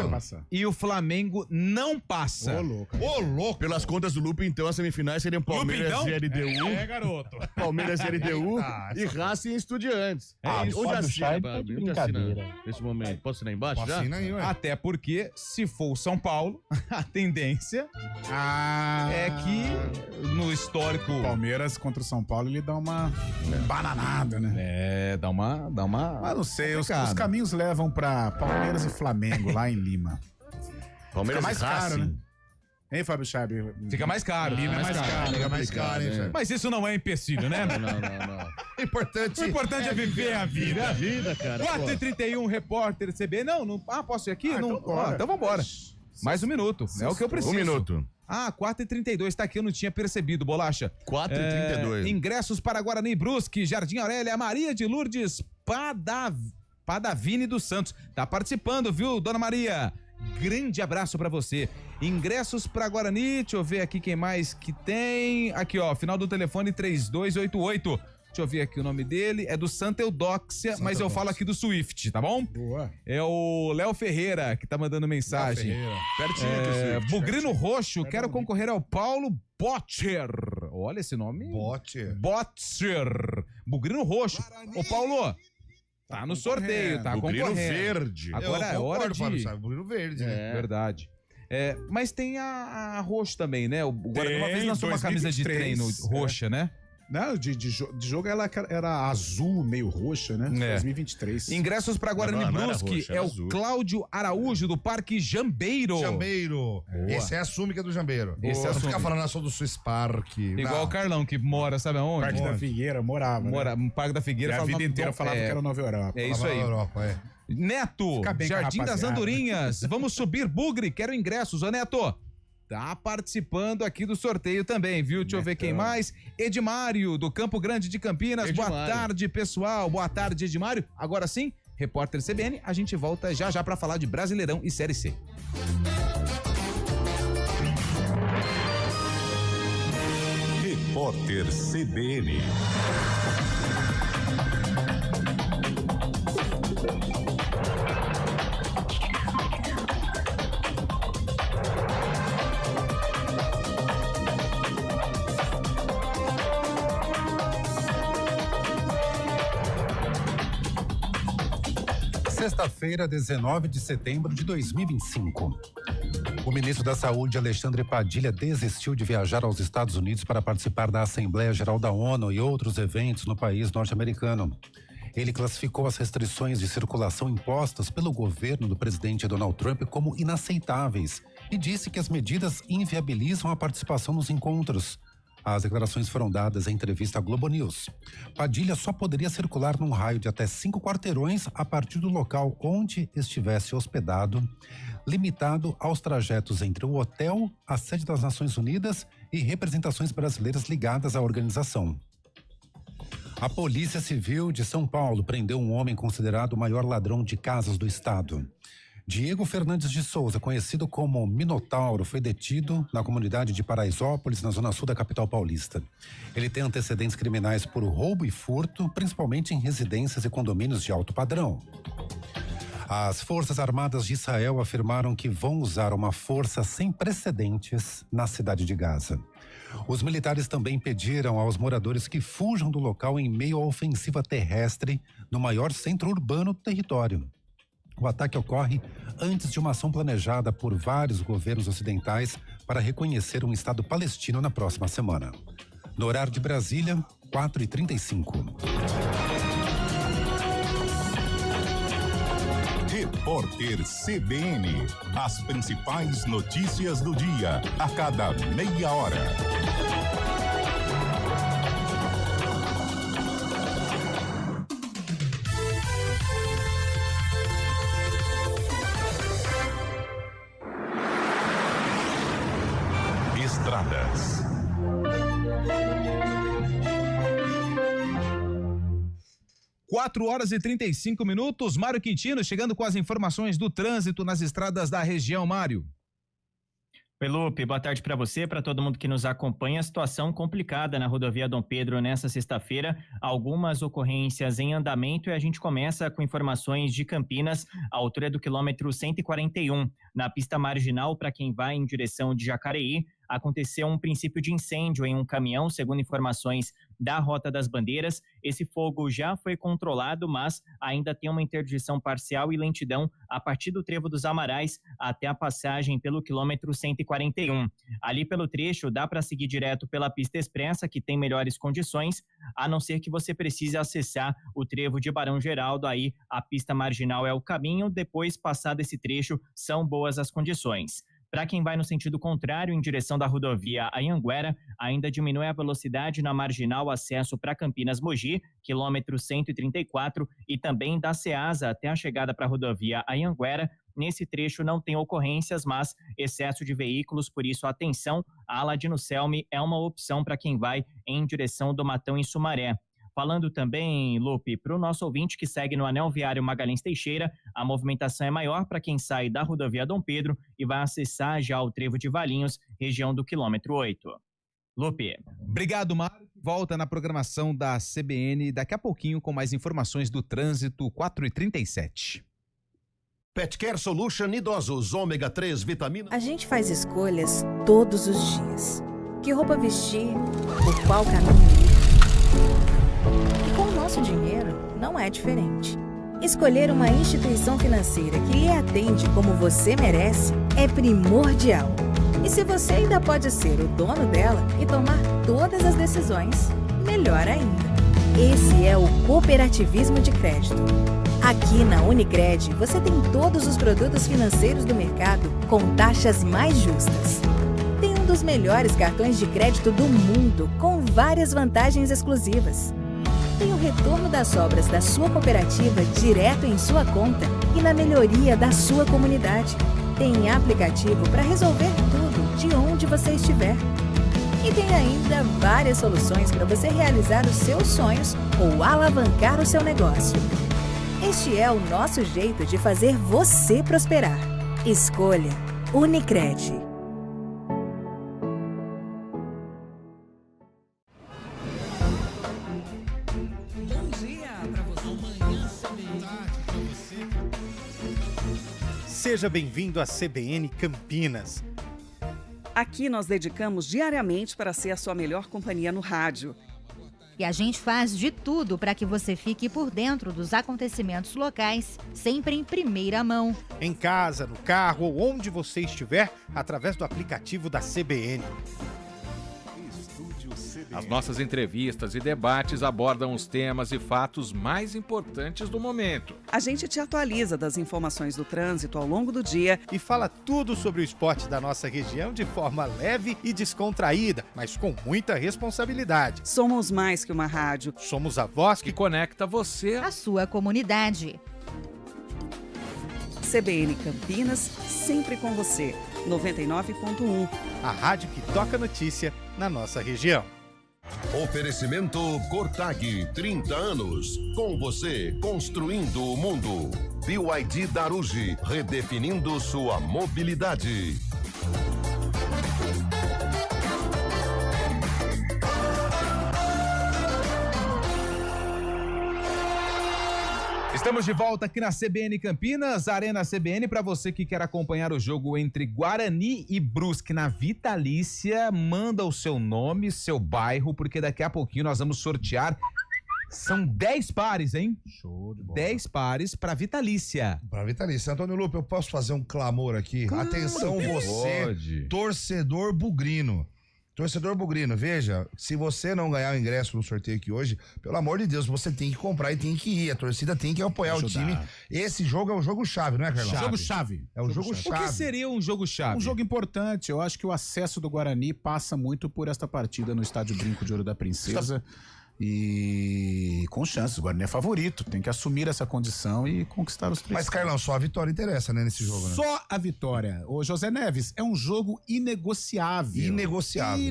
E o Flamengo não passa. Ô, louco! Pelas contas do Lupe, então, as semifinais seriam Palmeiras Lupe, e LDU. garoto. Palmeiras e LDU e Racing e Estudiantes. Onde assina, tá de onde assina brincadeira. nesse momento? Posso assinar embaixo já? Assina aí, ué. Até porque, se for o São Paulo, a tendência é que no histórico... Palmeiras contra o São Paulo, ele dá uma bananada, né? dá uma... Mas não sei, os complicado. caminhos levam pra Palmeiras e Flamengo, lá em Lima. Palmeiras Fica mais e caro, Racing. né? Hein, Fábio Chabe? Fica mais caro. Lima é mais caro. Fica mais caro, hein, Chave? Mas isso não é empecilho, né? Não. Importante. O importante é viver a vida. A vida, cara. 4h31, repórter CB. Não. Posso ir aqui? Não. Então vambora. Mais um minuto. É o que eu preciso. 1 minuto. 4h32, tá aqui, eu não tinha percebido, Bolacha. 4h32. Ingressos para Guarani Brusque, Jardim Aurélia, Maria de Lourdes, Padavini dos Santos. Tá participando, viu, dona Maria? Grande abraço pra você. Ingressos pra Guarani, deixa eu ver aqui quem mais que tem. Aqui, ó, final do telefone 3288. Deixa eu ver aqui o nome dele. É do Santa Eudóxia, mas eu falo aqui do Swift, tá bom? Boa. É o Léo Ferreira que tá mandando mensagem. Pertinho aqui, Swift. Bugrino Roxo, quero concorrer ao Paulo Botcher. Olha esse nome. Botcher. Bugrino Roxo. Ô, Paulo, tá no sorteio, tá Bugrino concorrendo. verde. Agora é hora de... Bugrino verde, né? Verdade. Mas tem a roxo também, né? O Guarani uma vez lançou uma camisa de 2023, treino roxa, né? Não, de jogo ela era azul, meio roxa, né? 2023. Ingressos para Guarani Brusque é o Cláudio Araújo, do Parque Jambeiro. Jambeiro. Esse é a súmica do Jambeiro. Esse é a Não ficar súmica. falando só do Swiss Park. Igual o Carlão, que mora, sabe aonde? Parque da Figueira, morava. No Parque da Figueira. E a vida inteira falava que era Nova Europa. É isso aí. Europa, Neto, Fica bem com a Jardim das rapaziada. Andorinhas. Vamos subir Bugre, quero ingressos. Ô, Neto, tá participando aqui do sorteio também, viu? Deixa eu ver quem mais. Edmário, do Campo Grande de Campinas. Boa tarde, pessoal. Boa tarde, Edmário. Agora sim, repórter CBN, a gente volta já pra falar de Brasileirão e Série C. Repórter CBN. Sexta-feira, 19 de setembro de 2025. O ministro da Saúde, Alexandre Padilha, desistiu de viajar aos Estados Unidos para participar da Assembleia Geral da ONU e outros eventos no país norte-americano. Ele classificou as restrições de circulação impostas pelo governo do presidente Donald Trump como inaceitáveis e disse que as medidas inviabilizam a participação nos encontros. As declarações foram dadas em entrevista à Globo News. Padilha só poderia circular num raio de até 5 quarteirões a partir do local onde estivesse hospedado, limitado aos trajetos entre o hotel, a sede das Nações Unidas e representações brasileiras ligadas à organização. A Polícia Civil de São Paulo prendeu um homem considerado o maior ladrão de casas do estado. Diego Fernandes de Souza, conhecido como Minotauro, foi detido na comunidade de Paraisópolis, na zona sul da capital paulista. Ele tem antecedentes criminais por roubo e furto, principalmente em residências e condomínios de alto padrão. As Forças Armadas de Israel afirmaram que vão usar uma força sem precedentes na cidade de Gaza. Os militares também pediram aos moradores que fujam do local em meio à ofensiva terrestre no maior centro urbano do território. O ataque ocorre antes de uma ação planejada por vários governos ocidentais para reconhecer um Estado palestino na próxima semana. No horário de Brasília, 4h35. Repórter CBN. As principais notícias do dia, a cada meia hora. Estradas. 4h35. Mário Quintino chegando com as informações do trânsito nas estradas da região. Mário. Oi, Lupe, boa tarde para você, para todo mundo que nos acompanha. Situação complicada na rodovia Dom Pedro nessa sexta-feira, algumas ocorrências em andamento e a gente começa com informações de Campinas, à altura do quilômetro 141, na pista marginal para quem vai em direção de Jacareí. Aconteceu um princípio de incêndio em um caminhão, segundo informações da Rota das Bandeiras. Esse fogo já foi controlado, mas ainda tem uma interdição parcial e lentidão a partir do Trevo dos Amarais até a passagem pelo quilômetro 141. Ali pelo trecho dá para seguir direto pela pista expressa, que tem melhores condições, a não ser que você precise acessar o trevo de Barão Geraldo. Aí a pista marginal é o caminho, depois passado esse trecho são boas as condições. Para quem vai no sentido contrário, em direção da rodovia Anhanguera, ainda diminui a velocidade na marginal acesso para Campinas-Mogi, quilômetro 134, e também da Ceasa até a chegada para a rodovia Anhanguera. Nesse trecho não tem ocorrências, mas excesso de veículos, por isso atenção, a Aladino Selmi é uma opção para quem vai em direção do Matão em Sumaré. Falando também, Lupe, para o nosso ouvinte que segue no anel viário Magalhães Teixeira, a movimentação é maior para quem sai da rodovia Dom Pedro e vai acessar já o trevo de Valinhos, região do quilômetro 8. Lupe. Obrigado, Mário. Volta na programação da CBN daqui a pouquinho com mais informações do trânsito, 4h37. Petcare Solution Idosos, ômega 3, vitamina... A gente faz escolhas todos os dias. Que roupa vestir, por qual caminho ir. E com o nosso dinheiro, não é diferente. Escolher uma instituição financeira que lhe atende como você merece é primordial. E se você ainda pode ser o dono dela e tomar todas as decisões, melhor ainda. Esse é o cooperativismo de crédito. Aqui na Unicred, você tem todos os produtos financeiros do mercado com taxas mais justas. Tem um dos melhores cartões de crédito do mundo, com várias vantagens exclusivas. Tem o retorno das sobras da sua cooperativa direto em sua conta e na melhoria da sua comunidade. Tem aplicativo para resolver tudo de onde você estiver. E tem ainda várias soluções para você realizar os seus sonhos ou alavancar o seu negócio. Este é o nosso jeito de fazer você prosperar. Escolha Unicred. Seja bem-vindo à CBN Campinas. Aqui nós dedicamos diariamente para ser a sua melhor companhia no rádio. E a gente faz de tudo para que você fique por dentro dos acontecimentos locais, sempre em primeira mão. Em casa, no carro ou onde você estiver, através do aplicativo da CBN. As nossas entrevistas e debates abordam os temas e fatos mais importantes do momento. A gente te atualiza das informações do trânsito ao longo do dia e fala tudo sobre o esporte da nossa região de forma leve e descontraída, mas com muita responsabilidade. Somos mais que uma rádio. Somos a voz que conecta você à sua comunidade. CBN Campinas, sempre com você. 99.1. A rádio que toca notícia na nossa região. Oferecimento Cortag, 30 anos. Com você, construindo o mundo. BYD Darugi, redefinindo sua mobilidade. Estamos de volta aqui na CBN Campinas, Arena CBN, para você que quer acompanhar o jogo entre Guarani e Brusque na Vitalícia, manda o seu nome, seu bairro, porque daqui a pouquinho nós vamos sortear. São 10 pares, hein? Show de bola. 10 pares para Vitalícia. Para Vitalícia. Antônio Lupe, eu posso fazer um clamor aqui? Atenção você, torcedor bugrino. Torcedor bugrino, veja, se você não ganhar o ingresso no sorteio aqui hoje, pelo amor de Deus, você tem que comprar e tem que ir. A torcida tem que apoiar o time. Esse jogo é um jogo-chave, não é, Carlão? Jogo-chave. É um jogo-chave. O que seria um jogo-chave? Um jogo importante. Eu acho que o acesso do Guarani passa muito por esta partida no Estádio Brinco de Ouro da Princesa. E com chances, o Guarani é favorito, tem que assumir essa condição e conquistar os 3. Mas, Carlão, só a vitória interessa, né, nesse jogo, né? Só a vitória. Ô, José Neves, é um jogo inegociável. Inegociável.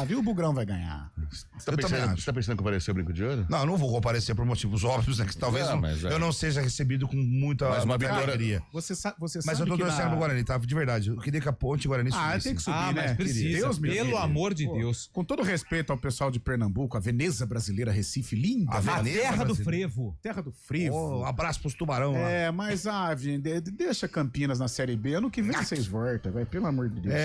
E o Bugrão vai ganhar. Você tá pensando em comparecer ao Brinco de Ouro? Não, eu não vou comparecer por motivos óbvios, né? Que talvez eu não seja recebido com muita alegria. Você sabe mas eu tô torcendo pro Guarani, tá? De verdade. Eu queria que a Ponte Guarani subisse. Tem que subir, né? Mas precisa. Deus, pelo amor de Deus. Com todo respeito ao pessoal de Pernambuco, a Veneza brasileira, Recife, linda. A terra do frevo. Terra do frevo. Um abraço pros tubarão lá. Mas, deixa Campinas na Série B. Ano que vem vocês voltam, vai, pelo amor de Deus.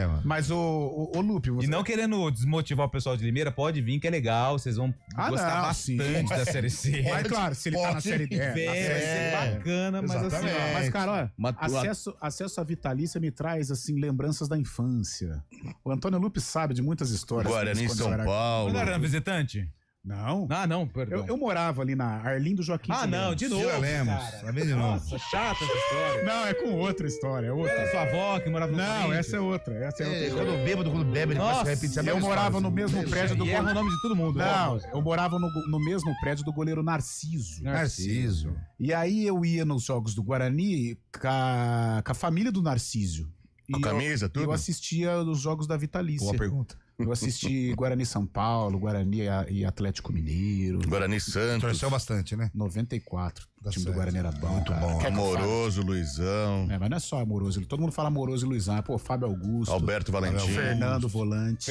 Mano. Mas, ô Lupe, você... E não querendo desmotivar o pessoal de Limeira, pode vir que é legal, vocês vão gostar bastante da Série C. Mas, claro, se ele tá na Série D. Vai ser bacana, mas assim... Mas, cara, acesso à vitalícia me traz, assim, lembranças da infância. O Antônio Lupe sabe de muitas histórias. Guarani em São Paulo. Não era visitante? Não. Não, perdão. Eu morava ali na Arlindo Joaquim. Não, de novo. De novo. Nossa, chata essa história. Não, é com outra história. Era sua avó que morava no Não, essa é outra. Quando bebe, ele começa a repetir. Eu morava no mesmo prédio do goleiro. Erra o nome de todo mundo. Não, eu morava no mesmo prédio do goleiro Narciso. E aí eu ia nos jogos do Guarani com a família do Narciso. Com camisa, tudo? Eu assistia os jogos da Vitalícia. Boa pergunta. Eu assisti Guarani São Paulo, Guarani e Atlético Mineiro. Guarani Santos. Torceu bastante, né? 94. O time do Guarani era bom. Muito bom. Amoroso, Luizão. Mas não é só Amoroso. Todo mundo fala Amoroso e Luizão. Pô, Fábio Augusto. Alberto Valentim. Fernando Volante.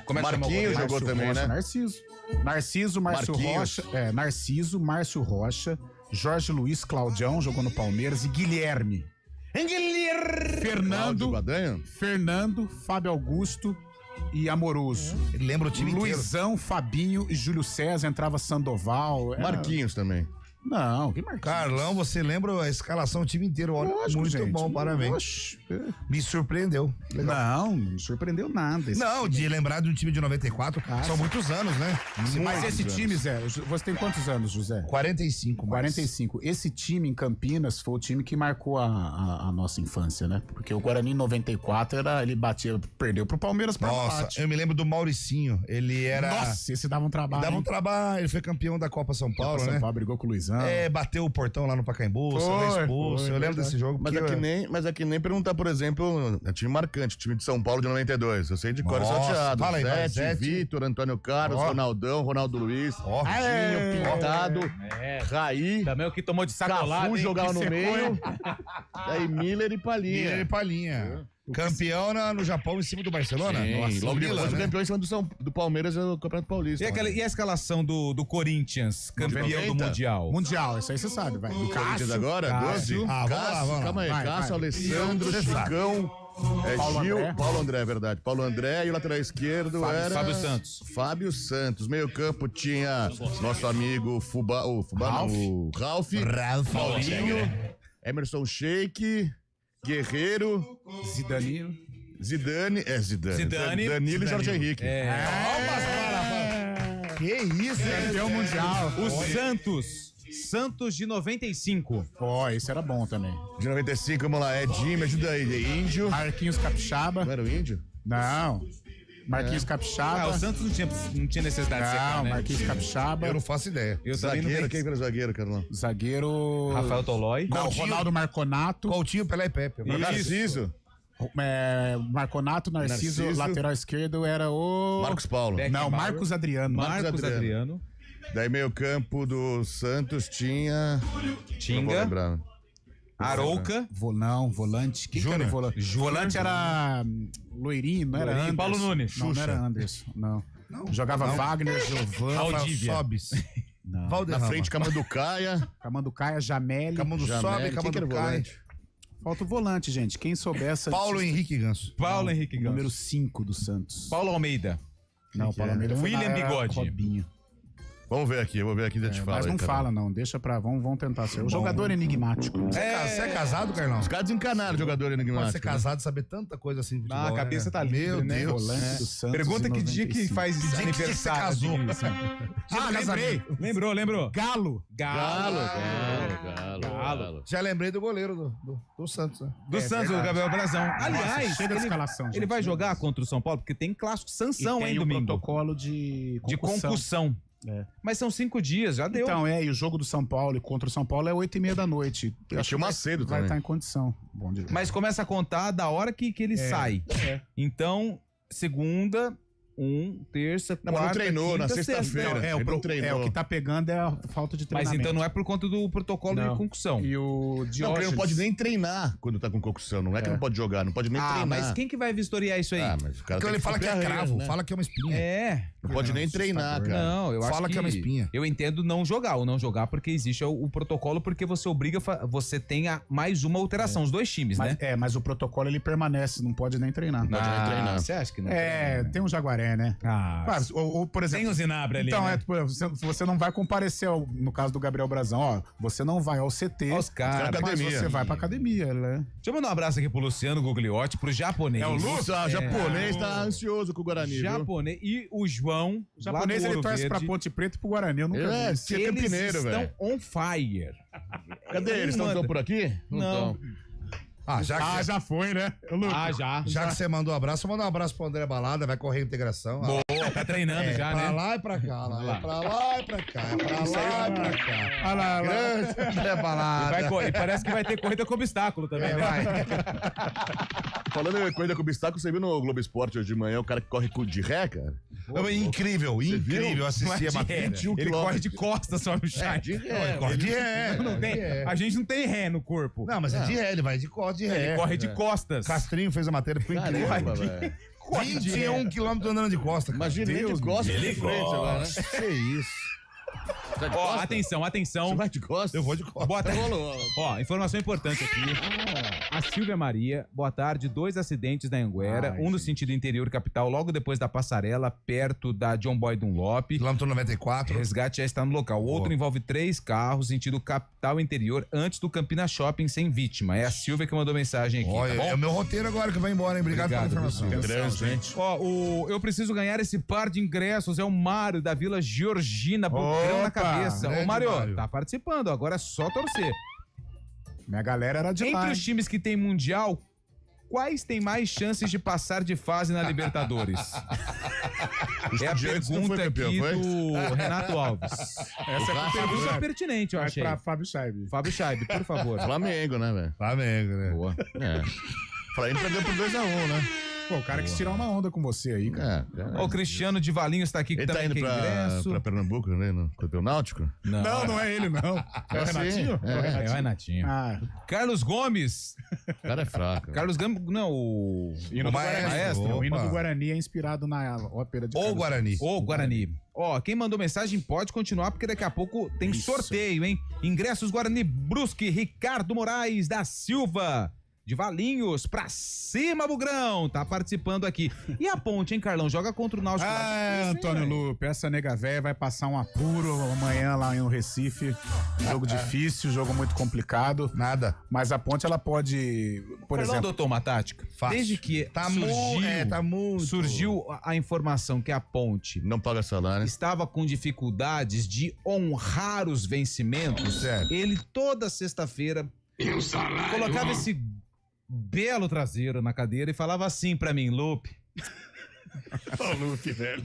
Como é que Marquinhos jogou também, Rocha, né? Márcio Rocha. Narciso, Márcio Rocha. Jorge Luiz, Claudião, jogou no Palmeiras. E Guilherme. Fernando, Fábio Augusto e Amoroso. Ele lembra o time Luizão, Fabinho e Júlio César, entrava Sandoval. Marquinhos também. Não, que Marquinhos? Carlão, você lembra a escalação do time inteiro? Lógico, muito gente. bom, parabéns. Me surpreendeu. Legal. Não me surpreendeu nada. De lembrar de um time de 94, são muitos anos, né? Mas esse time, Zé, você tem quantos anos, José? 45. 45. Esse time em Campinas foi o time que marcou a nossa infância, né? Porque o Guarani em 94 ele perdeu pro Palmeiras pra empate. Eu me lembro do Mauricinho. Ele era... Nossa, esse dava um trabalho. Ele foi campeão da Copa São Paulo, né? São Paulo, brigou com o Luizão. Bateu o portão lá no Pacaembu, foi expulso. Eu lembro desse jogo. Mas é que nem perguntar, por exemplo, time marcante, time de São Paulo de 92. Eu sei de cor salteado. Fala aí, Zete, Vitor, Antônio Carlos, Ronaldão, Ronaldo Luiz, Zinho, Pintado, Raí. Também o que tomou de sacolada. Cafu jogava no meio. Aí Miller e Palinha. Campeão no Japão em cima do Barcelona? Nossa, logo depois o campeão em cima do Palmeiras no Campeonato Paulista. E a escalação do Corinthians, campeão do Mundial? Mundial, isso aí você sabe, vai. Do Corinthians agora? 12? Vamos lá. Calma aí. Cássio, Alessandro, Chicão, Paulo André, é verdade. Paulo André e o lateral esquerdo era... Fábio Santos. Meio campo tinha nosso amigo Ralf, Paulinho, Emerson Sheik, Guerreiro, Zidane. Danilo e Jorge Henrique. Que isso, campeão mundial. O Santos de 95. Esse era bom também. De 95, vamos lá. Edinho, me ajuda aí. Índio. Marquinhos Capixaba. Não era o Índio? Não. Marquinhos Capixaba. O Santos não tinha necessidade de secar, né? Marquinhos Capixaba. Eu não faço ideia. Zagueiro, quem era o zagueiro, Carlão? Zagueiro... Rafael Tolói. Ronaldo Marconato. Coutinho, Pelé e Pepe. Narciso. Marconato, Narciso, lateral esquerdo era o... Marcos Paulo. Marcos Adriano. Marcos Adriano. Daí meio campo do Santos tinha... Tinga. Arouca. Volante. Quem era o volante? Volante era loirinho, não era Anderson. Paulo Nunes. Não era Anderson, não. Jogava Wagner, Giovanni, Sobis. Na frente, Camanducaia. Jameli. Camanducaia. Falta o volante, gente. Quem soubesse... Paulo Henrique Ganso. Número 5 do Santos. Paulo Almeida. Não, Paulo Almeida. William Bigode. Robinho. Vamos ver aqui, eu vou ver aqui e te falo. Mas não fala, não. Deixa pra... Vamos tentar ser. O jogador enigmático. Você é casado, Carlão? Os caras desencanaram o jogador enigmático. Pode ser casado e saber tanta coisa assim. A cabeça tá livre, Meu Deus. Do Santos. Pergunta que dia que faz aniversário. Que você casou. Lembrei. Lembrou. Galo. Já lembrei do goleiro do Santos, né? Do Santos, o Gabriel Brazão. Aliás, chega de escalação, ele vai jogar contra o São Paulo, porque tem clássico Sansão, hein, domingo. Tem o protocolo de concussão. Mas são 5 dias, já deu. Então, e o jogo do São Paulo contra o São Paulo é 8h30 da noite. Eu acho que o Macedo vai estar em condição. Bom dia. Mas começa a contar da hora que ele sai. Então, segunda, terça, quarta, mas não treinou quinta, na sexta-feira. O que tá pegando é a falta de treinamento. Mas então não é por conta do protocolo de concussão. E o Diógenes... Não, porque ele não pode nem treinar quando tá com concussão. Não é que não pode jogar, não pode nem treinar. Mas quem que vai vistoriar isso aí? Mas o cara então ele fala que é cravo, fala que é uma espinha. Não pode nem treinar, cara. Não, eu acho fala que é uma espinha. Eu entendo não jogar porque existe o protocolo, porque você obriga, você tenha mais uma alteração, os dois times, né? Mas o protocolo ele permanece, não pode nem treinar. Não pode nem treinar. Você acha que não? Tem um Jaguaré, né? Claro, ou, por exemplo... Tem o Zinabre ali, então, né? Você não vai comparecer, no caso do Gabriel Brazão, você não vai ao CT, mas você vai pra academia, né? Deixa eu mandar um abraço aqui pro Luciano Gugliotti, pro japonês. É o Lúcio? O japonês tá ansioso com o Guarani, japonês. E o João, o japonês, ele torce pra Ponte Preta e pro Guarani, eu nunca vi. Eles estão on fire. Cadê eles? Estão por aqui? Não. Já foi, né? Já que você mandou um abraço, vou mandar um abraço pro André Balada, vai correr integração. Boa, tá treinando já, né? Pra lá e pra cá, pra lá e pra cá, pra lá e pra cá. Olha lá. Grande André Balada. E parece que vai ter corrida com obstáculo também, né? Falando em corrida com obstáculo, você viu no Globo Esporte hoje de manhã o cara que corre de ré, cara? Incrível assistir a matéria. Ele corre de costas só no chat. Ele corre de ré. A gente não tem ré no corpo. Não, mas é de ré, ele vai de costas. Ele corre de costas. Castrinho fez a matéria, ficou incrível. 21 quilômetros andando de costas. Imagina ele de costas. Ele frente agora, né? Que isso. Atenção. Você vai de costas? Eu vou de costas. Boa tarde. Informação importante aqui. A Silvia Maria, boa tarde. 2 acidentes na Anguera. Um no sentido interior capital, logo depois da passarela, perto da John Boy Dunlop. Quilômetro 94. O resgate já está no local. O outro envolve 3 carros, sentido capital interior, antes do Campina Shopping, sem vítima. É a Silvia que mandou mensagem aqui. Tá bom? É o meu roteiro agora que vai embora, hein? Obrigado pela informação. Gente. Eu preciso ganhar esse par de ingressos. É o Mário, da Vila Georgina, Bocão na cabeça. Ô, Mário, tá participando. Agora é só torcer. Minha galera era de lá. Entre os times que tem Mundial, quais têm mais chances de passar de fase na Libertadores? É a pergunta aqui do Renato Alves. Essa é a pergunta pertinente, eu achei. Pra Fábio Scheib. Fábio Scheib, por favor. Flamengo, né, velho? Flamengo, né? Boa. Flamengo perdeu por 2-1, né? Pô, o cara quis tirar uma onda com você aí, cara. O Cristiano de Valinhos tá aqui, que ele também tá indo pra Pernambuco, né? No Campeonato Náutico? Não é ele, não. É o Renatinho? É o Renatinho. Carlos Gomes. O cara é fraco. Carlos Gomes, não, o hino do Maestro. O hino do Guarani é inspirado na ópera de O Guarani. O Guarani. Quem mandou mensagem pode continuar, porque daqui a pouco tem sorteio, hein? Ingressos Guarani Brusque, Ricardo Moraes da Silva. De Valinhos, pra cima, Bugrão, tá participando aqui. E a Ponte, hein, Carlão? Joga contra o Náutico. Antônio Lupe, essa nega véia vai passar um apuro amanhã lá no Recife. Jogo difícil, jogo muito complicado. Nada. Mas a Ponte, ela pode, por exemplo... adotou uma tática? Fácil. Desde que surgiu a informação que a Ponte não paga salário, estava com dificuldades de honrar os vencimentos, ele toda sexta-feira colocava esse belo traseiro na cadeira e falava assim pra mim, Lupe. Lupe, velho.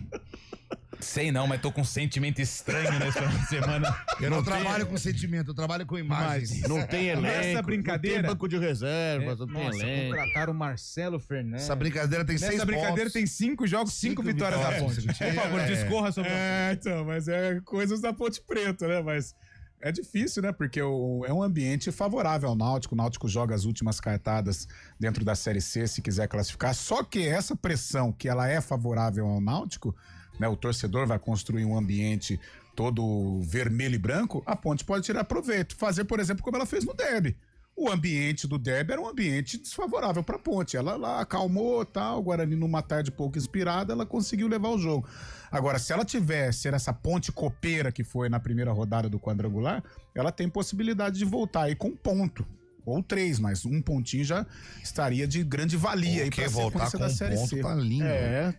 Sei não, mas tô com um sentimento estranho nessa semana. Eu não trabalho com sentimento, eu trabalho com imagens. Não tem elenco, essa brincadeira, não tem banco de reservas, não tem elenco. Contrataram o Marcelo Fernandes. Essa brincadeira tem 6 pontos. Essa brincadeira tem 5 jogos, 5 vitórias da Ponte. Por favor, discorra sobre então, mas é coisas da Ponte Preta, né? Mas é difícil, né? Porque é um ambiente favorável ao Náutico. O Náutico joga as últimas cartadas dentro da Série C, se quiser classificar. Só que essa pressão que ela é favorável ao Náutico, né? O torcedor vai construir um ambiente todo vermelho e branco, a Ponte pode tirar proveito. Fazer, por exemplo, como ela fez no derby. o ambiente do derby era um ambiente desfavorável para a Ponte. Ela lá acalmou, tal, o Guarani numa tarde pouco inspirada, ela conseguiu levar o jogo. Agora, se ela tivesse essa Ponte copeira que foi na primeira rodada do quadrangular, ela tem possibilidade de voltar aí com ponto. Ou 3, mas um pontinho já estaria de grande valia aí pra voltar com da Série ponto C. tá lindo.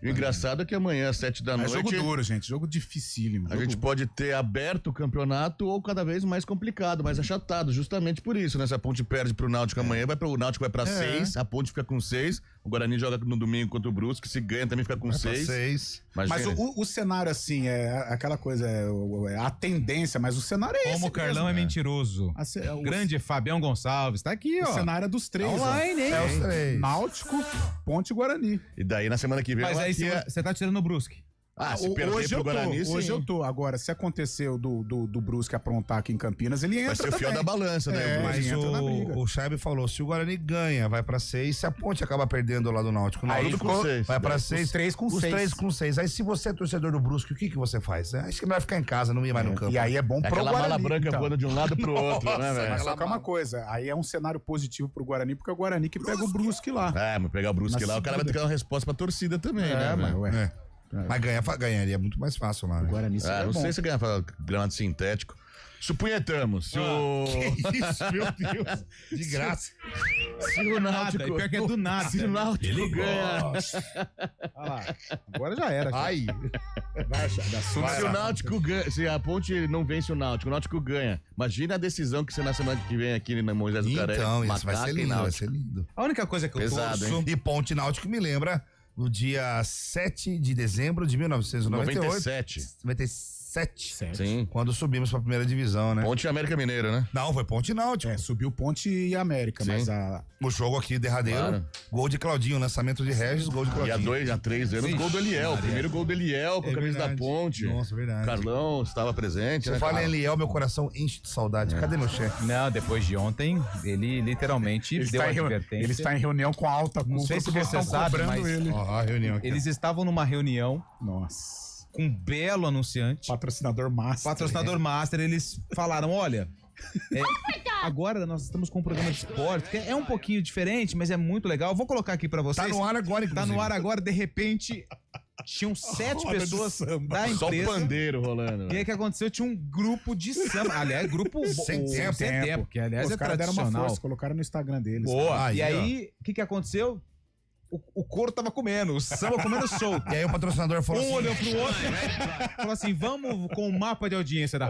O engraçado é que amanhã, às 7 da noite... É jogo duro, gente. Jogo dificílimo. A gente pode ter aberto o campeonato ou cada vez mais complicado, mais achatado, justamente por isso, né? Se a Ponte perde pro Náutico amanhã, o Náutico vai pra 6, a Ponte fica com 6, o Guarani joga no domingo contra o Brusque, se ganha também fica com 6. Mas o cenário, assim, é aquela coisa, é a tendência, mas o cenário é esse. Como o Carlão é mentiroso. Grande Fabião Gonçalves, tá aqui, ó. O cenário é dos 3. Online, hein? É os 3. Náutico, Ponte e Guarani. E daí, na semana que vem... Mas aí você tá tirando o Brusque. Se perder pro Guarani, sim. Hoje eu tô. Agora, se aconteceu do Brusque aprontar aqui em Campinas, ele entra. Vai ser o fiel da balança, né? Mas o Chaib falou: se o Guarani ganha, vai pra 6. Se a Ponte acaba perdendo lá do Náutico, aí com 6. Vai pra 6. Os 3 com 6. Os 3 com 6. Aí, se você é torcedor do Brusque, o que você faz? Acho que não vai ficar em casa, não ia mais no campo. E aí é bom pro Guarani. Aquela mala branca voando de um lado pro outro, né, velho? Mas só que é uma coisa, aí é um cenário positivo pro Guarani, porque é o Guarani que pega o Brusque lá. Mas pegar o Brusque lá, o cara vai ter que dar uma resposta pra torcida também, né, velho? Mas ganharia muito mais fácil lá, né? Guarani não sei se ganhar gramado sintético. Supunhetamos, se o... Que isso, meu Deus. De graça. Se o Náutico... Pior que é do nada. Se o Náutico ganha... Olha lá, agora já era. Ai. Se o Náutico ganha... Se a Ponte não vence o Náutico ganha. Imagina a decisão que você na semana que vem aqui na Moisés do Caré. Então, isso vai ser lindo, vai ser lindo. A única coisa que eu torço... E Ponte Náutico me lembra... No dia 7 de dezembro de 1998. 97. Sim. Quando subimos pra primeira divisão, né? Ponte América Mineira, né? Não, foi Ponte Náutico. Subiu Ponte e América, Sim. mas o jogo aqui derradeiro, gol de Claudinho, lançamento de Regis, gol de Claudinho. E há 3 anos, gol do Eliel. O primeiro gol do Eliel com a camisa da Ponte. Nossa, verdade. Carlão estava presente, Você fala em Eliel, meu coração enche de saudade. Cadê meu chefe? Não, depois de ontem, ele literalmente deu a advertência. Ele está em reunião com a alta cúpula. Não sei se você sabe, mas a reunião aqui. Eles estavam numa reunião. Nossa. Com um belo anunciante. Patrocinador Master. Eles falaram, olha... agora nós estamos com um programa de esporte que é um pouquinho diferente, mas é muito legal. Vou colocar aqui pra vocês. Tá no ar agora, inclusive. Tá no ar agora, de repente... Tinham 7 pessoas da empresa. Só o pandeiro rolando. E aí o que aconteceu? Tinha um grupo de samba. Aliás, grupo sem tempo. Que aliás os é caras deram tradicional. uma força, colocaram no Instagram deles. Boa. E aí, o que aconteceu? O couro tava comendo, o samba comendo solto. E aí o patrocinador falou assim... olhou pro outro, falou assim, vamos com o mapa de audiência da...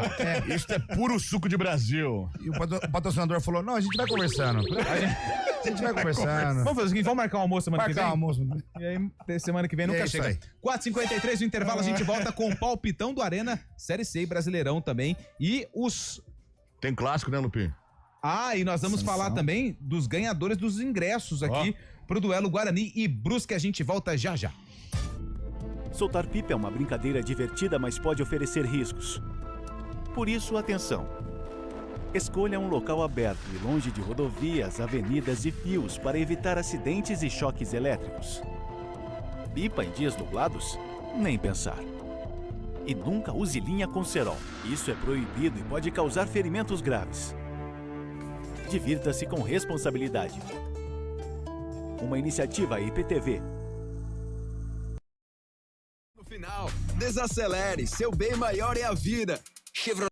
Isso é puro suco de Brasil. E o patrocinador falou, não, a gente vai conversando. A gente vai conversando. Vamos fazer o seguinte, vamos marcar um almoço semana que vem? Marcar um almoço. E aí, semana que vem nunca chega. 4h53 no intervalo, a gente volta com o palpitão do Arena, Série C, Brasileirão também. E os... Tem clássico, né, Lupi? E nós vamos falar também dos ganhadores dos ingressos aqui pro duelo Guarani e Brusque. A gente volta já já. Soltar pipa é uma brincadeira divertida, mas pode oferecer riscos. Por isso, atenção. Escolha um local aberto e longe de rodovias, avenidas e fios para evitar acidentes e choques elétricos. Pipa em dias nublados? Nem pensar. E nunca use linha com cerol. Isso é proibido e pode causar ferimentos graves. Divirta-se com responsabilidade. Uma iniciativa IPTV. No final, desacelere. Seu bem maior é a vida. Chevrolet.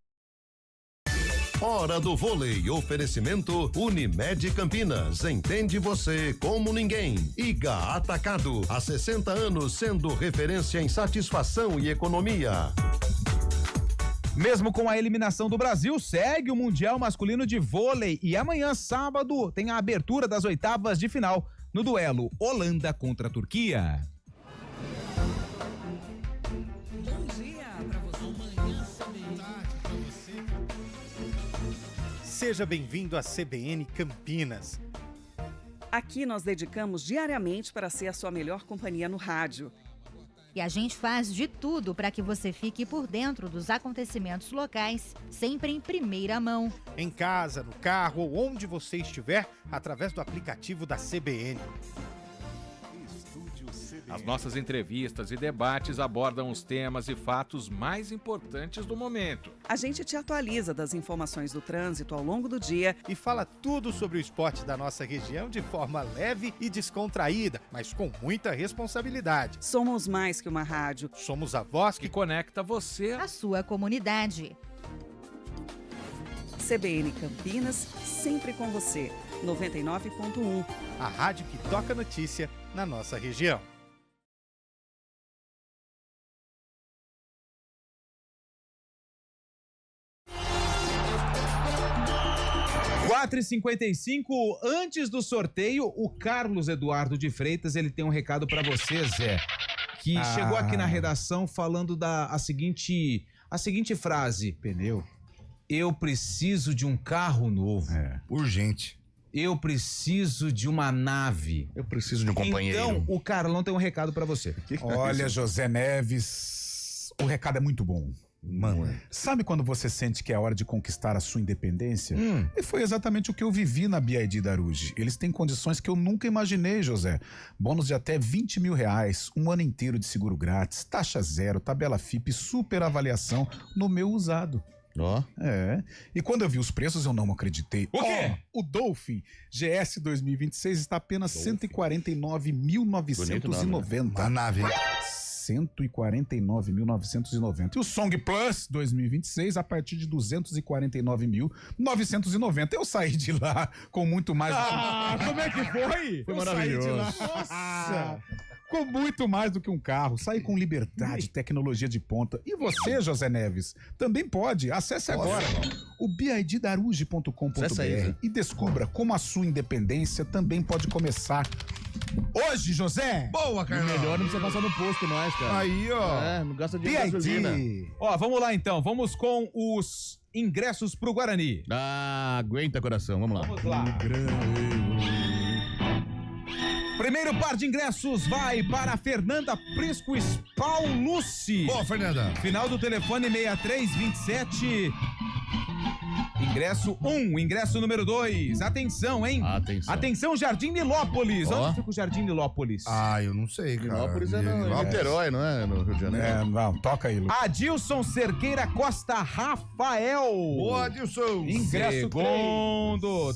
Hora do vôlei. Oferecimento Unimed Campinas. Entende você como ninguém. Iga Atacado. Há 60 anos sendo referência em satisfação e economia. Mesmo com a eliminação do Brasil, segue o Mundial Masculino de Vôlei. E amanhã, sábado, tem a abertura das oitavas de final no duelo Holanda contra a Turquia. Bom dia pra você. Amanhã pra você. Seja bem-vindo à CBN Campinas. Aqui nós dedicamos diariamente para ser a sua melhor companhia no rádio. E a gente faz de tudo para que você fique por dentro dos acontecimentos locais, sempre em primeira mão. Em casa, no carro ou onde você estiver, através do aplicativo da CBN. Estúdio CBN. As nossas entrevistas e debates abordam os temas e fatos mais importantes do momento. A gente te atualiza das informações do trânsito ao longo do dia e fala tudo sobre o esporte da nossa região de forma leve e descontraída, mas com muita responsabilidade. Somos mais que uma rádio. Somos a voz que conecta você à sua comunidade. CBN Campinas, sempre com você. 99.1. A rádio que toca notícia na nossa região. 4h55, antes do sorteio, o Carlos Eduardo de Freitas, ele tem um recado pra você, Zé, que chegou aqui na redação falando a seguinte frase. Pneu. Eu preciso de um carro novo. Urgente. Eu preciso de uma nave. Eu preciso de um companheiro. Então, o Carlão tem um recado pra você. Olha, José Neves, o recado é muito bom. Mano, sabe quando você sente que é hora de conquistar a sua independência? E foi exatamente o que eu vivi na BID Daruge. Eles têm condições que eu nunca imaginei, José. Bônus de até R$20 mil, um ano inteiro de seguro grátis, taxa zero, tabela FIP, super avaliação no meu usado. E quando eu vi os preços, eu não acreditei. O quê? O Dolphin GS 2026 está apenas R$ 149.990. A nave. 149.990. E o Song Plus 2026 a partir de 249.990. Eu saí de lá com muito mais. Como é que foi? Foi maravilhoso. Nossa! Com muito mais do que um carro. Saí com liberdade, tecnologia de ponta. E você, José Neves, também pode. Acesse agora o biddaruge.com.br e descubra como a sua independência também pode começar hoje, José. Boa, Carlão. Melhor não precisa passar no posto mais, cara. Aí, ó. Não gasta dinheiro de gasolina. Ó, vamos lá então. Vamos com os ingressos pro Guarani. Aguenta, coração. Vamos lá. Vamos lá. Primeiro par de ingressos vai para a Fernanda Prisco Spaulucci. Boa, Fernanda. Final do telefone 6327. Ingresso 1, ingresso número 2. Atenção, hein? Atenção, Jardim Nilópolis. Onde fica o Jardim Nilópolis? Eu não sei, cara. Nilópolis é no Niterói, não é? No Rio de Janeiro. Não, toca aí, Lu. Adilson Cerqueira Costa Rafael. Boa, Adilson. Ingresso segundo.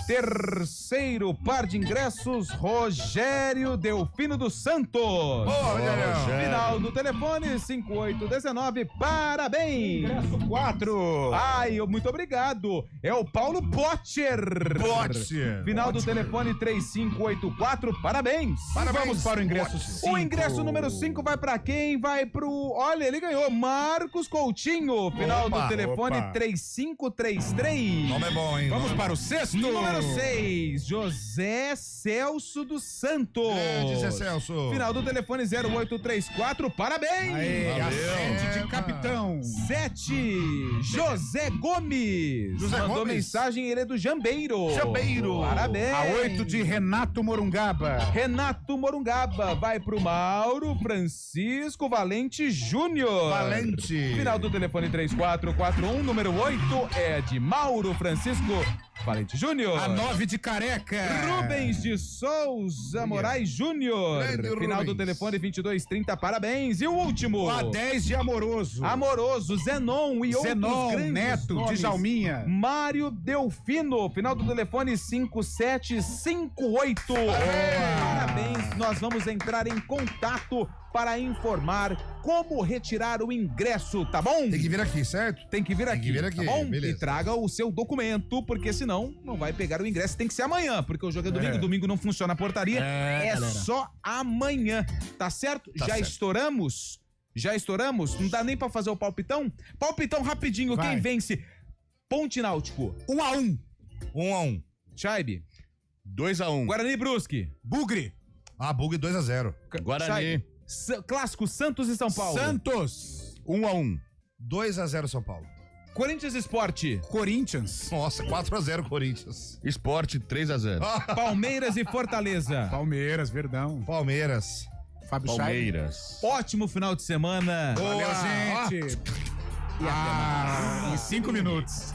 Terceiro par de ingressos, Rogério Delfino dos Santos. Boa, Rogério. Final do telefone 5819. Parabéns. Ingresso 4. Muito obrigado. É o Paulo Potcher. Final do telefone 3584. Parabéns. Vamos para o ingresso 5. O ingresso número 5 vai para quem? Vai pro... Olha, ele ganhou. Marcos Coutinho. Final do telefone 3533. Nome é bom, hein? Vamos para o sexto. Número 6. José Celso dos Santos. José Celso. Final do telefone 0834. Parabéns. Ascende de capitão. 7. José Gomes. Mandou mensagem, ele é do Jambeiro. Parabéns. A 8 de Renato Morungaba. Renato Morungaba vai pro Mauro Francisco Valente Júnior. Final do telefone 3441, número 8 é de Mauro Francisco Valente Júnior. A 9 de Careca. Rubens de Souza Moraes Júnior. Final do telefone 2230, parabéns. E o último? A 10 de Amoroso. Zenon e outros grandes Neto nomes. de Jalminha. Mário Delfino, final do telefone 5758. Parabéns, nós vamos entrar em contato para informar como retirar o ingresso, tá bom? Tem que vir aqui, certo? Tem que vir aqui, tá bom? Beleza. E traga o seu documento, porque senão não vai pegar o ingresso. Tem que ser amanhã, porque o jogo é domingo, domingo não funciona a portaria. É só amanhã, tá certo? Já estouramos? Não dá nem pra fazer o palpitão? Palpitão rapidinho, quem vence? Ponte Náutico. 1-1. 1-1. Chaibe. 2-1. Guarani e Brusque. Bugre. Bugre 2-0. Guarani. Clássico Santos e São Paulo. Santos. 1-1. 2-0 São Paulo. Corinthians Esporte. Corinthians. Nossa, 4-0 Corinthians. Esporte 3-0. Palmeiras e Fortaleza. Palmeiras, Verdão. Palmeiras. Fábio Palmeiras. Ótimo final de semana. Valeu, gente. E até mais. Em 5 minutos.